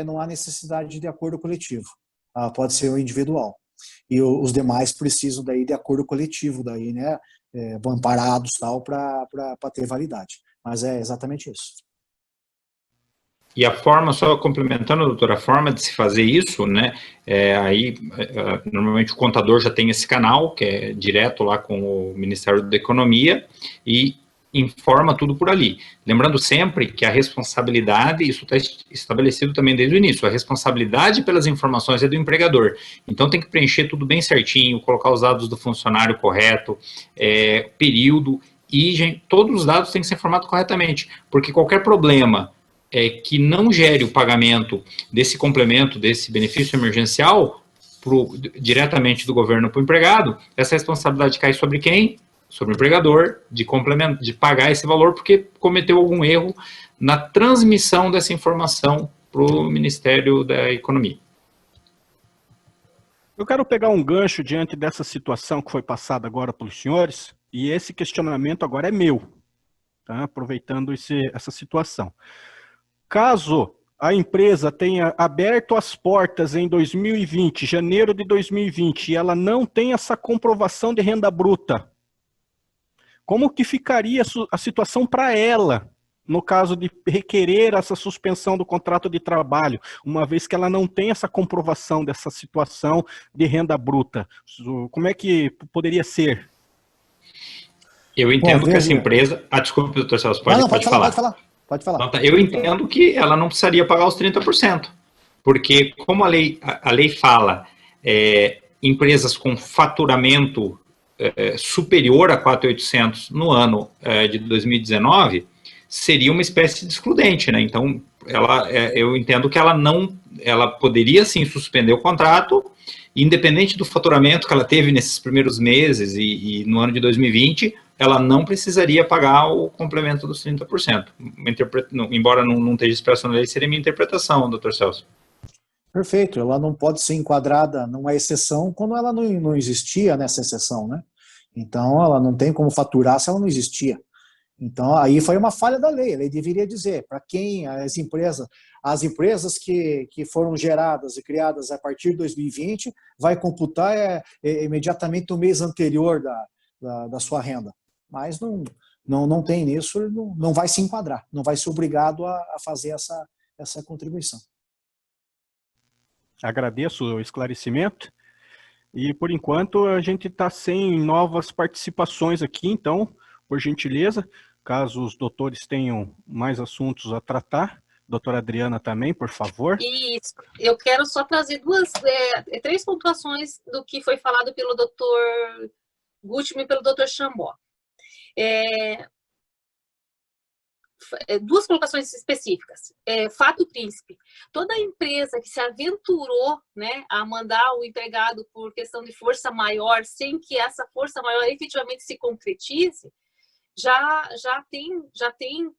não há necessidade de acordo coletivo. Pode ser o individual. E os demais precisam daí de acordo coletivo, daí, né, amparados tal, para ter validade. Mas é exatamente isso. E a forma, só complementando, doutora, a forma de se fazer isso, né, normalmente o contador já tem esse canal, que é direto lá com o Ministério da Economia, e informa tudo por ali. Lembrando sempre que a responsabilidade, isso está estabelecido também desde o início, a responsabilidade pelas informações é do empregador. Então tem que preencher tudo bem certinho, colocar os dados do funcionário correto, período, e todos os dados têm que ser informados corretamente, porque qualquer problema que não gere o pagamento desse complemento, desse benefício emergencial, diretamente do governo para o empregado, essa responsabilidade cai sobre quem? Sobre o empregador, de pagar esse valor porque cometeu algum erro na transmissão dessa informação para o Ministério da Economia. Eu quero pegar um gancho diante dessa situação que foi passada agora pelos senhores, e esse questionamento agora é meu, tá? Aproveitando essa situação. Caso a empresa tenha aberto as portas em 2020, janeiro de 2020, e ela não tem essa comprovação de renda bruta, como que ficaria a situação para ela, no caso de requerer essa suspensão do contrato de trabalho, uma vez que ela não tem essa comprovação dessa situação de renda bruta? Como é que poderia ser? Eu entendo que essa empresa... desculpe, doutor Celso, pode falar. Pode falar. Então, eu entendo que ela não precisaria pagar os 30%, porque como a lei fala, empresas com faturamento superior a 4.800 no ano de 2019, seria uma espécie de excludente, né? Então, eu entendo que ela poderia sim suspender o contrato, independente do faturamento que ela teve nesses primeiros meses e no ano de 2020, ela não precisaria pagar o complemento dos 30%. Embora não esteja expresso na lei, seria minha interpretação, doutor Celso. Perfeito, ela não pode ser enquadrada numa exceção quando ela não existia nessa exceção, né? Então, ela não tem como faturar se ela não existia. Então, aí foi uma falha da lei. A lei deveria dizer para quem as empresas que foram geradas e criadas a partir de 2020, vai computar imediatamente o mês anterior da sua renda. mas não tem nisso, não vai se enquadrar, não vai ser obrigado a fazer essa contribuição. Agradeço o esclarecimento. E, por enquanto, a gente está sem novas participações aqui, então, por gentileza, caso os doutores tenham mais assuntos a tratar, doutora Adriana também, por favor. Isso, eu quero só trazer três pontuações do que foi falado pelo doutor Gutmann e pelo doutor Chambó. Duas colocações específicas. Fato príncipe. Toda empresa que se aventurou, né, a mandar o empregado por questão de força maior, sem que essa força maior efetivamente se concretize, já tem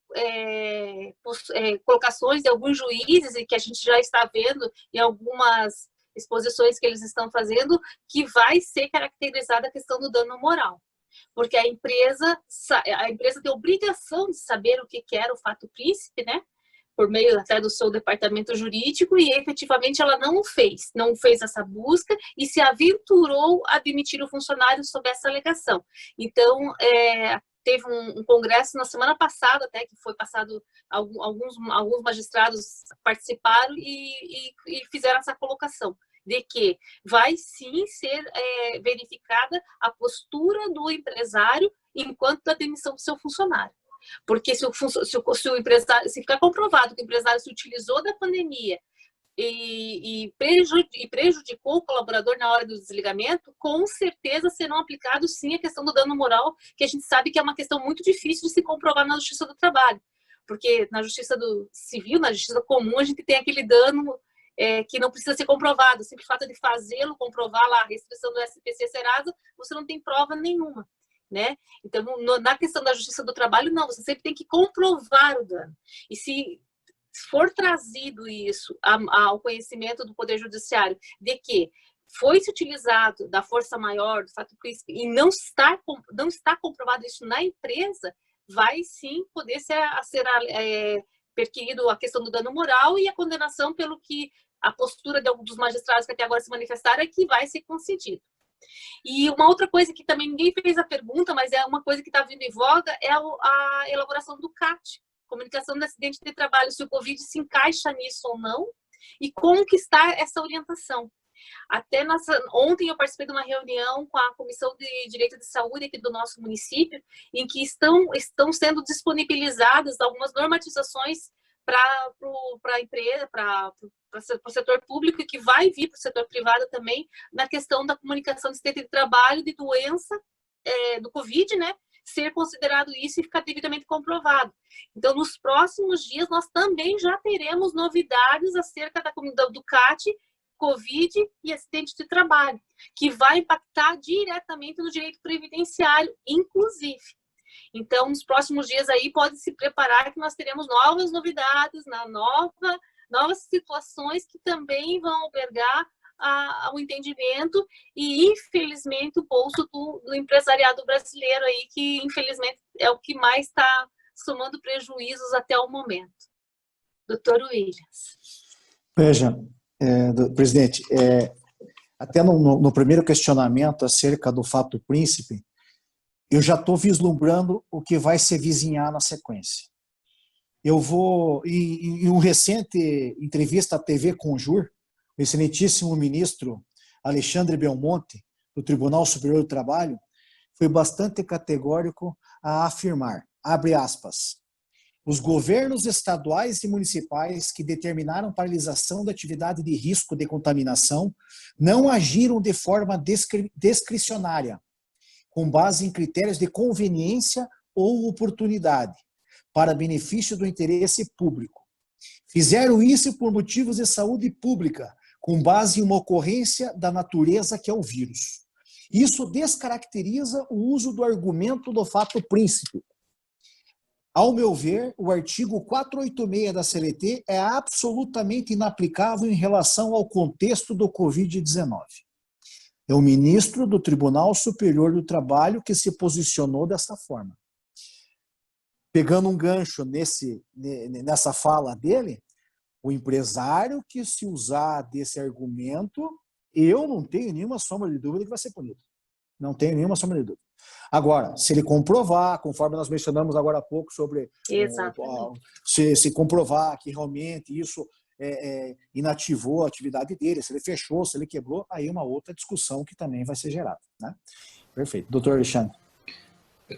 colocações de alguns juízes, e que a gente já está vendo em algumas exposições que eles estão fazendo, que vai ser caracterizada a questão do dano moral. Porque a empresa tem obrigação de saber o que era o fato príncipe, né? Por meio até do seu departamento jurídico, e efetivamente ela não fez essa busca e se aventurou a demitir o funcionário sob essa alegação. Então, teve um congresso na semana passada, até, que foi passado, alguns magistrados participaram e fizeram essa colocação, de que vai sim ser verificada a postura do empresário enquanto da demissão do seu funcionário. Porque se ficar comprovado que o empresário se utilizou da pandemia e prejudicou o colaborador na hora do desligamento, com certeza serão aplicados sim a questão do dano moral, que a gente sabe que é uma questão muito difícil de se comprovar na Justiça do Trabalho. Porque na Justiça do Civil, na Justiça Comum, a gente tem aquele dano que não precisa ser comprovado. O simples fato de fazê-lo, comprovar lá a restrição do SPC Serasa, você não tem prova nenhuma, né? Então, na questão da Justiça do Trabalho, não, você sempre tem que comprovar o dano. E se for trazido isso ao conhecimento do Poder Judiciário, de que foi-se utilizado da força maior, do fato príncipe, e não está comprovado isso na empresa, vai sim poder ser perquirido a questão do dano moral e a condenação pelo que a postura de alguns dos magistrados que até agora se manifestaram é que vai ser concedido. E uma outra coisa que também ninguém fez a pergunta, mas é uma coisa que está vindo em voga, é a elaboração do CAT, Comunicação de Acidente de Trabalho, se o Covid se encaixa nisso ou não, e como que está essa orientação. Até ontem eu participei de uma reunião com a Comissão de Direito de Saúde aqui do nosso município, em que estão sendo disponibilizadas algumas normatizações para a empresa, para o setor público, e que vai vir para o setor privado também, na questão da comunicação de acidente de trabalho, de doença do Covid, né? Ser considerado isso e ficar devidamente comprovado. Então, nos próximos dias, nós também já teremos novidades acerca do CAT, Covid e acidente de trabalho, que vai impactar diretamente no direito previdenciário, inclusive. Então, nos próximos dias aí, pode se preparar que nós teremos novas novidades, novas situações que também vão albergar ao entendimento e, infelizmente, o bolso do empresariado brasileiro aí, que, infelizmente, é o que mais está somando prejuízos até o momento. Doutor Williams. Veja, presidente, até no primeiro questionamento acerca do fato príncipe, eu já estou vislumbrando o que vai se vizinhar na sequência. Eu vou, em uma recente entrevista à TV Conjur, o excelentíssimo ministro Alexandre Belmonte, do Tribunal Superior do Trabalho, foi bastante categórico a afirmar, abre aspas, os governos estaduais e municipais que determinaram paralisação da atividade de risco de contaminação não agiram de forma discricionária, com base em critérios de conveniência ou oportunidade, para benefício do interesse público. Fizeram isso por motivos de saúde pública, com base em uma ocorrência da natureza que é o vírus. Isso descaracteriza o uso do argumento do fato príncipe. Ao meu ver, o artigo 486 da CLT é absolutamente inaplicável em relação ao contexto do Covid-19. É o ministro do Tribunal Superior do Trabalho que se posicionou dessa forma. Pegando um gancho nessa fala dele, o empresário que se usar desse argumento, eu não tenho nenhuma sombra de dúvida que vai ser punido. Não tenho nenhuma sombra de dúvida. Agora, se ele comprovar, conforme nós mencionamos agora há pouco sobre se comprovar que realmente isso inativou a atividade dele, se ele fechou, se ele quebrou, aí é uma outra discussão que também vai ser gerada, né? Perfeito. Doutor Alexandre.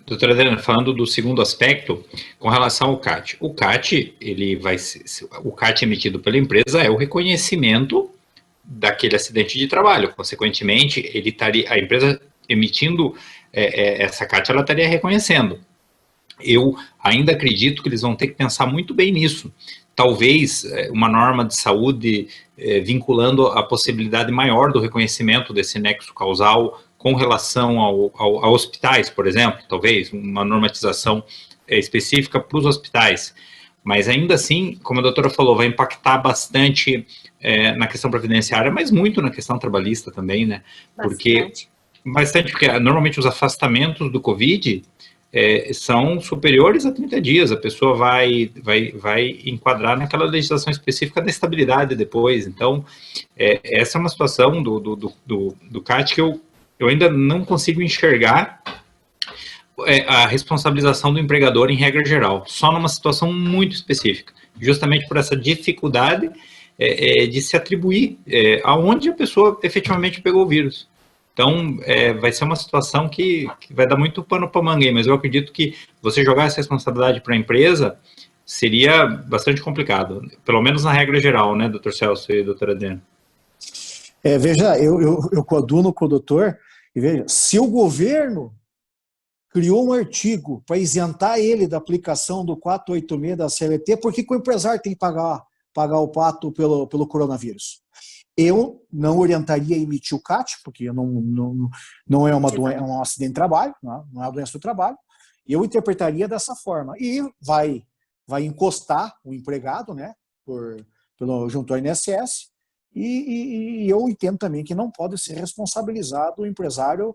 Doutora Adriana, falando do segundo aspecto, com relação ao CAT. O CAT, o CAT emitido pela empresa é o reconhecimento daquele acidente de trabalho. Consequentemente, a empresa emitindo essa CAT, ela estaria reconhecendo. Eu ainda acredito que eles vão ter que pensar muito bem nisso. Talvez uma norma de saúde vinculando a possibilidade maior do reconhecimento desse nexo causal com relação a hospitais, por exemplo, talvez uma normatização específica para os hospitais. Mas ainda assim, como a doutora falou, vai impactar bastante na questão previdenciária, mas muito na questão trabalhista também, né? Bastante, porque normalmente os afastamentos do Covid são superiores a 30 dias. A pessoa vai enquadrar naquela legislação específica da estabilidade depois. Então, essa é uma situação do CAT que eu ainda não consigo enxergar a responsabilização do empregador em regra geral, só numa situação muito específica, justamente por essa dificuldade de se atribuir aonde a pessoa efetivamente pegou o vírus. Então, vai ser uma situação que vai dar muito pano para manga, mas eu acredito que você jogar essa responsabilidade para a empresa seria bastante complicado, pelo menos na regra geral, né, doutor Celso e doutora Adriana? Veja, eu coaduno com o doutor, e veja, se o governo criou um artigo para isentar ele da aplicação do 486 da CLT, por que o empresário tem que pagar o pato pelo coronavírus? Eu não orientaria a emitir o CAT, porque não é um acidente de trabalho, não é uma doença do trabalho. Eu interpretaria dessa forma. E vai encostar o empregado, né, junto ao INSS, e eu entendo também que não pode ser responsabilizado o empresário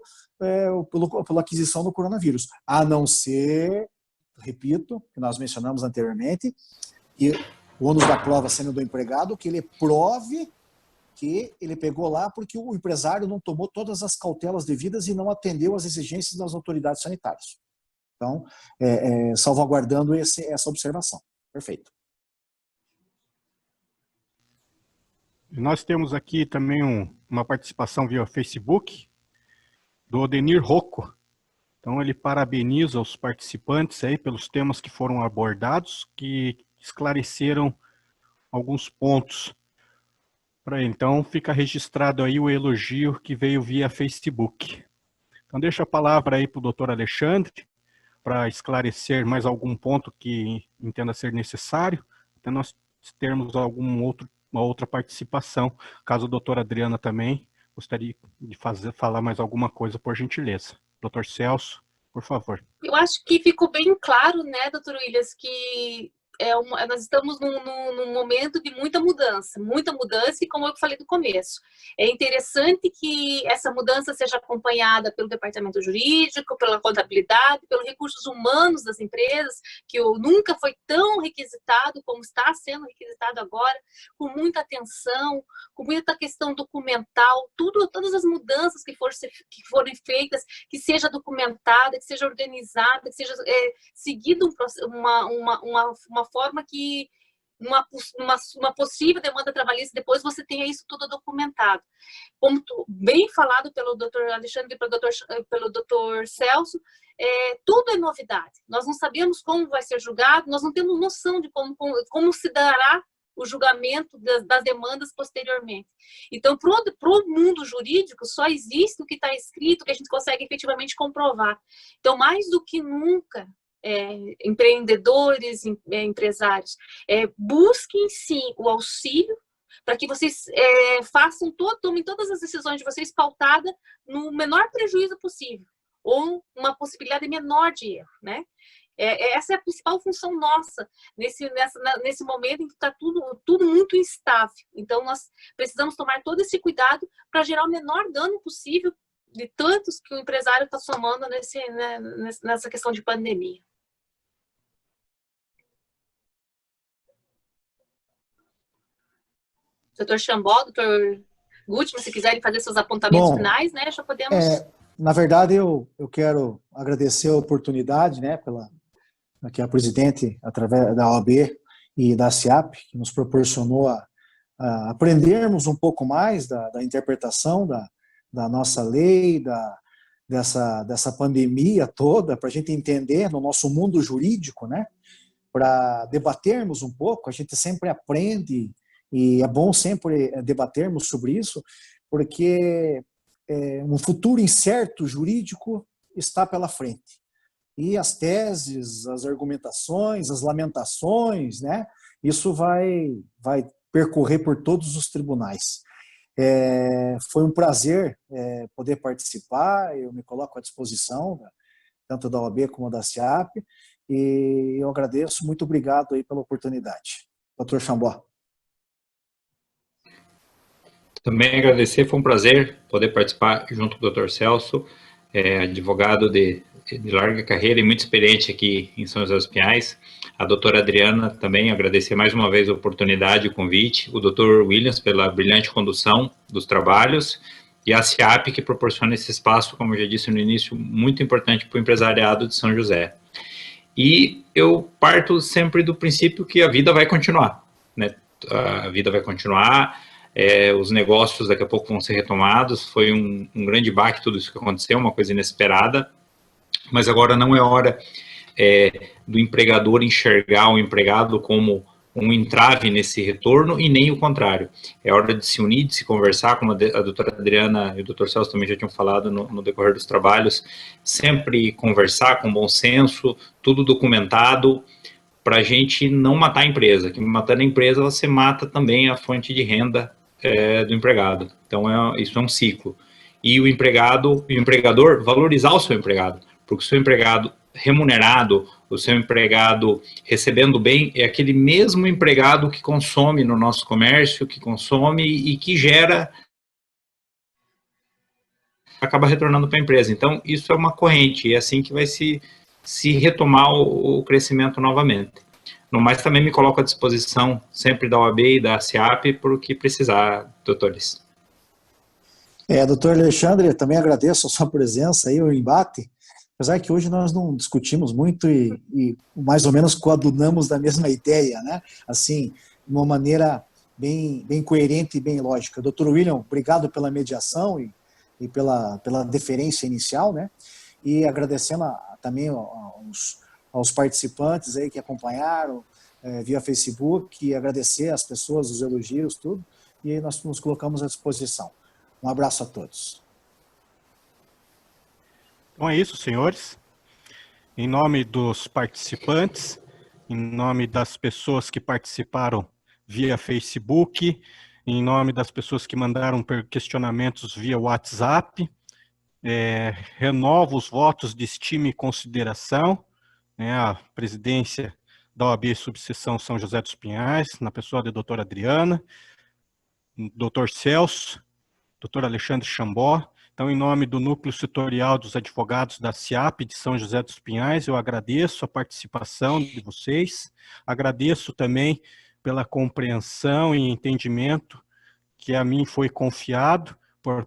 pela aquisição do coronavírus, a não ser, repito, que nós mencionamos anteriormente, e o ônus da prova sendo do empregado, que ele prove que ele pegou lá porque o empresário não tomou todas as cautelas devidas e não atendeu às exigências das autoridades sanitárias. Então, salvaguardando essa observação. Perfeito. Nós temos aqui também uma participação via Facebook do Odenir Rocco. Então, ele parabeniza os participantes aí pelos temas que foram abordados, que esclareceram alguns pontos para ele. Então, fica registrado aí o elogio que veio via Facebook. Então, deixo a palavra aí para o doutor Alexandre, para esclarecer mais algum ponto que entenda ser necessário, até nós termos uma outra participação, caso a doutora Adriana também gostaria de falar mais alguma coisa, por gentileza. Doutor Celso, por favor. Eu acho que ficou bem claro, né, doutor Williams, que nós estamos num momento de muita mudança, e como eu falei no começo, é interessante que essa mudança seja acompanhada pelo departamento jurídico, pela contabilidade, pelos recursos humanos das empresas, que nunca foi tão requisitado como está sendo requisitado agora, com muita atenção, com muita questão documental, todas as mudanças que forem feitas, que seja documentada, que seja organizada, que seja seguido uma forma que uma possível demanda trabalhista, depois você tenha isso tudo documentado. Como bem falado pelo doutor Alexandre e pelo doutor Celso, tudo é novidade. Nós não sabemos como vai ser julgado, nós não temos noção de como se dará o julgamento das demandas posteriormente. Então, para o mundo jurídico, só existe o que está escrito, que a gente consegue efetivamente comprovar. Então, mais do que nunca, empreendedores, empresários, busquem sim o auxílio para que vocês tomem todas as decisões de vocês pautada no menor prejuízo possível ou uma possibilidade menor de erro, né? Essa é a principal função nossa nesse momento em que está tudo muito instável. Então, nós precisamos tomar todo esse cuidado para gerar o menor dano possível de tantos que o empresário está somando nessa questão de pandemia. Doutor Chambó, doutor Gutmann, se quiserem fazer seus apontamentos finais, né, já podemos... Na verdade, eu quero agradecer a oportunidade, né, que a presidente, através da OAB e da SIAP, que nos proporcionou a aprendermos um pouco mais da interpretação da nossa lei, dessa pandemia toda, para a gente entender no nosso mundo jurídico, né, para debatermos um pouco. A gente sempre aprende e é bom sempre debatermos sobre isso, porque um futuro incerto jurídico está pela frente. E as teses, as argumentações, as lamentações, né? Isso vai percorrer por todos os tribunais. Foi um prazer poder participar, eu me coloco à disposição, tanto da OAB como da SIAP, e eu agradeço, muito obrigado aí pela oportunidade. Dr. Chambó. Também agradecer, foi um prazer poder participar junto com o Dr. Celso, advogado de larga carreira e muito experiente aqui em São José dos Pinhais. A doutora Adriana também, agradecer mais uma vez a oportunidade e o convite. O Dr. Williams pela brilhante condução dos trabalhos. E a SIAP, que proporciona esse espaço, como eu já disse no início, muito importante para o empresariado de São José. E eu parto sempre do princípio que a vida vai continuar, né? A vida vai continuar, os negócios daqui a pouco vão ser retomados. Foi um grande baque tudo isso que aconteceu, uma coisa inesperada, mas agora não é hora do empregador enxergar o empregado como um entrave nesse retorno, e nem o contrário. É hora de se unir, de se conversar, como a doutora Adriana e o doutor Celso também já tinham falado no decorrer dos trabalhos, sempre conversar com bom senso, tudo documentado, para a gente não matar a empresa, que matando a empresa você mata também a fonte de renda do empregado. Então isso é um ciclo. E o empregador valorizar o seu empregado, porque o seu empregado remunerado, o seu empregado recebendo bem, é aquele mesmo empregado que consome no nosso comércio, que consome e que gera, acaba retornando para a empresa. Então, isso é uma corrente, e é assim que vai se retomar o crescimento novamente. No mais, também me coloco à disposição sempre da OAB e da SIAP por o que precisar, doutores. Doutor Alexandre, também agradeço a sua presença aí, o embate. Apesar que hoje nós não discutimos muito e mais ou menos coadunamos da mesma ideia, né? Assim, de uma maneira bem coerente e bem lógica. Doutor William, obrigado pela mediação e pela deferência inicial, né? E agradecendo também aos participantes aí que acompanharam via Facebook, e agradecer às pessoas, os elogios, tudo, e nós nos colocamos à disposição. Um abraço a todos. Então é isso, senhores. Em nome dos participantes, em nome das pessoas que participaram via Facebook, em nome das pessoas que mandaram questionamentos via WhatsApp, renovo os votos de estima e consideração, né, a presidência da OAB Subseção São José dos Pinhais, na pessoa da doutora Adriana, doutor Celso, doutor Alexandre Chambó. Então, em nome do Núcleo Setorial dos Advogados da SIAP de São José dos Pinhais, eu agradeço a participação de vocês, agradeço também pela compreensão e entendimento que a mim foi confiado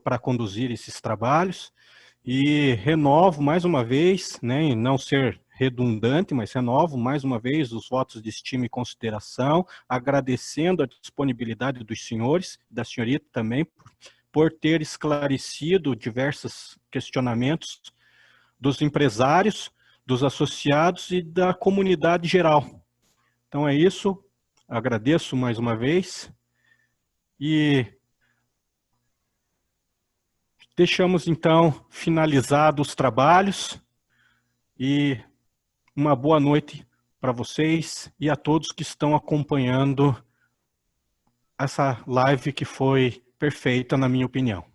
para conduzir esses trabalhos, e renovo mais uma vez, né, em não ser redundante, mas renovo mais uma vez os votos de estima e consideração, agradecendo a disponibilidade dos senhores, da senhorita também, por ter esclarecido diversos questionamentos dos empresários, dos associados e da comunidade geral. Então é isso, agradeço mais uma vez e deixamos então finalizados os trabalhos, e uma boa noite para vocês e a todos que estão acompanhando essa live que foi perfeita, na minha opinião.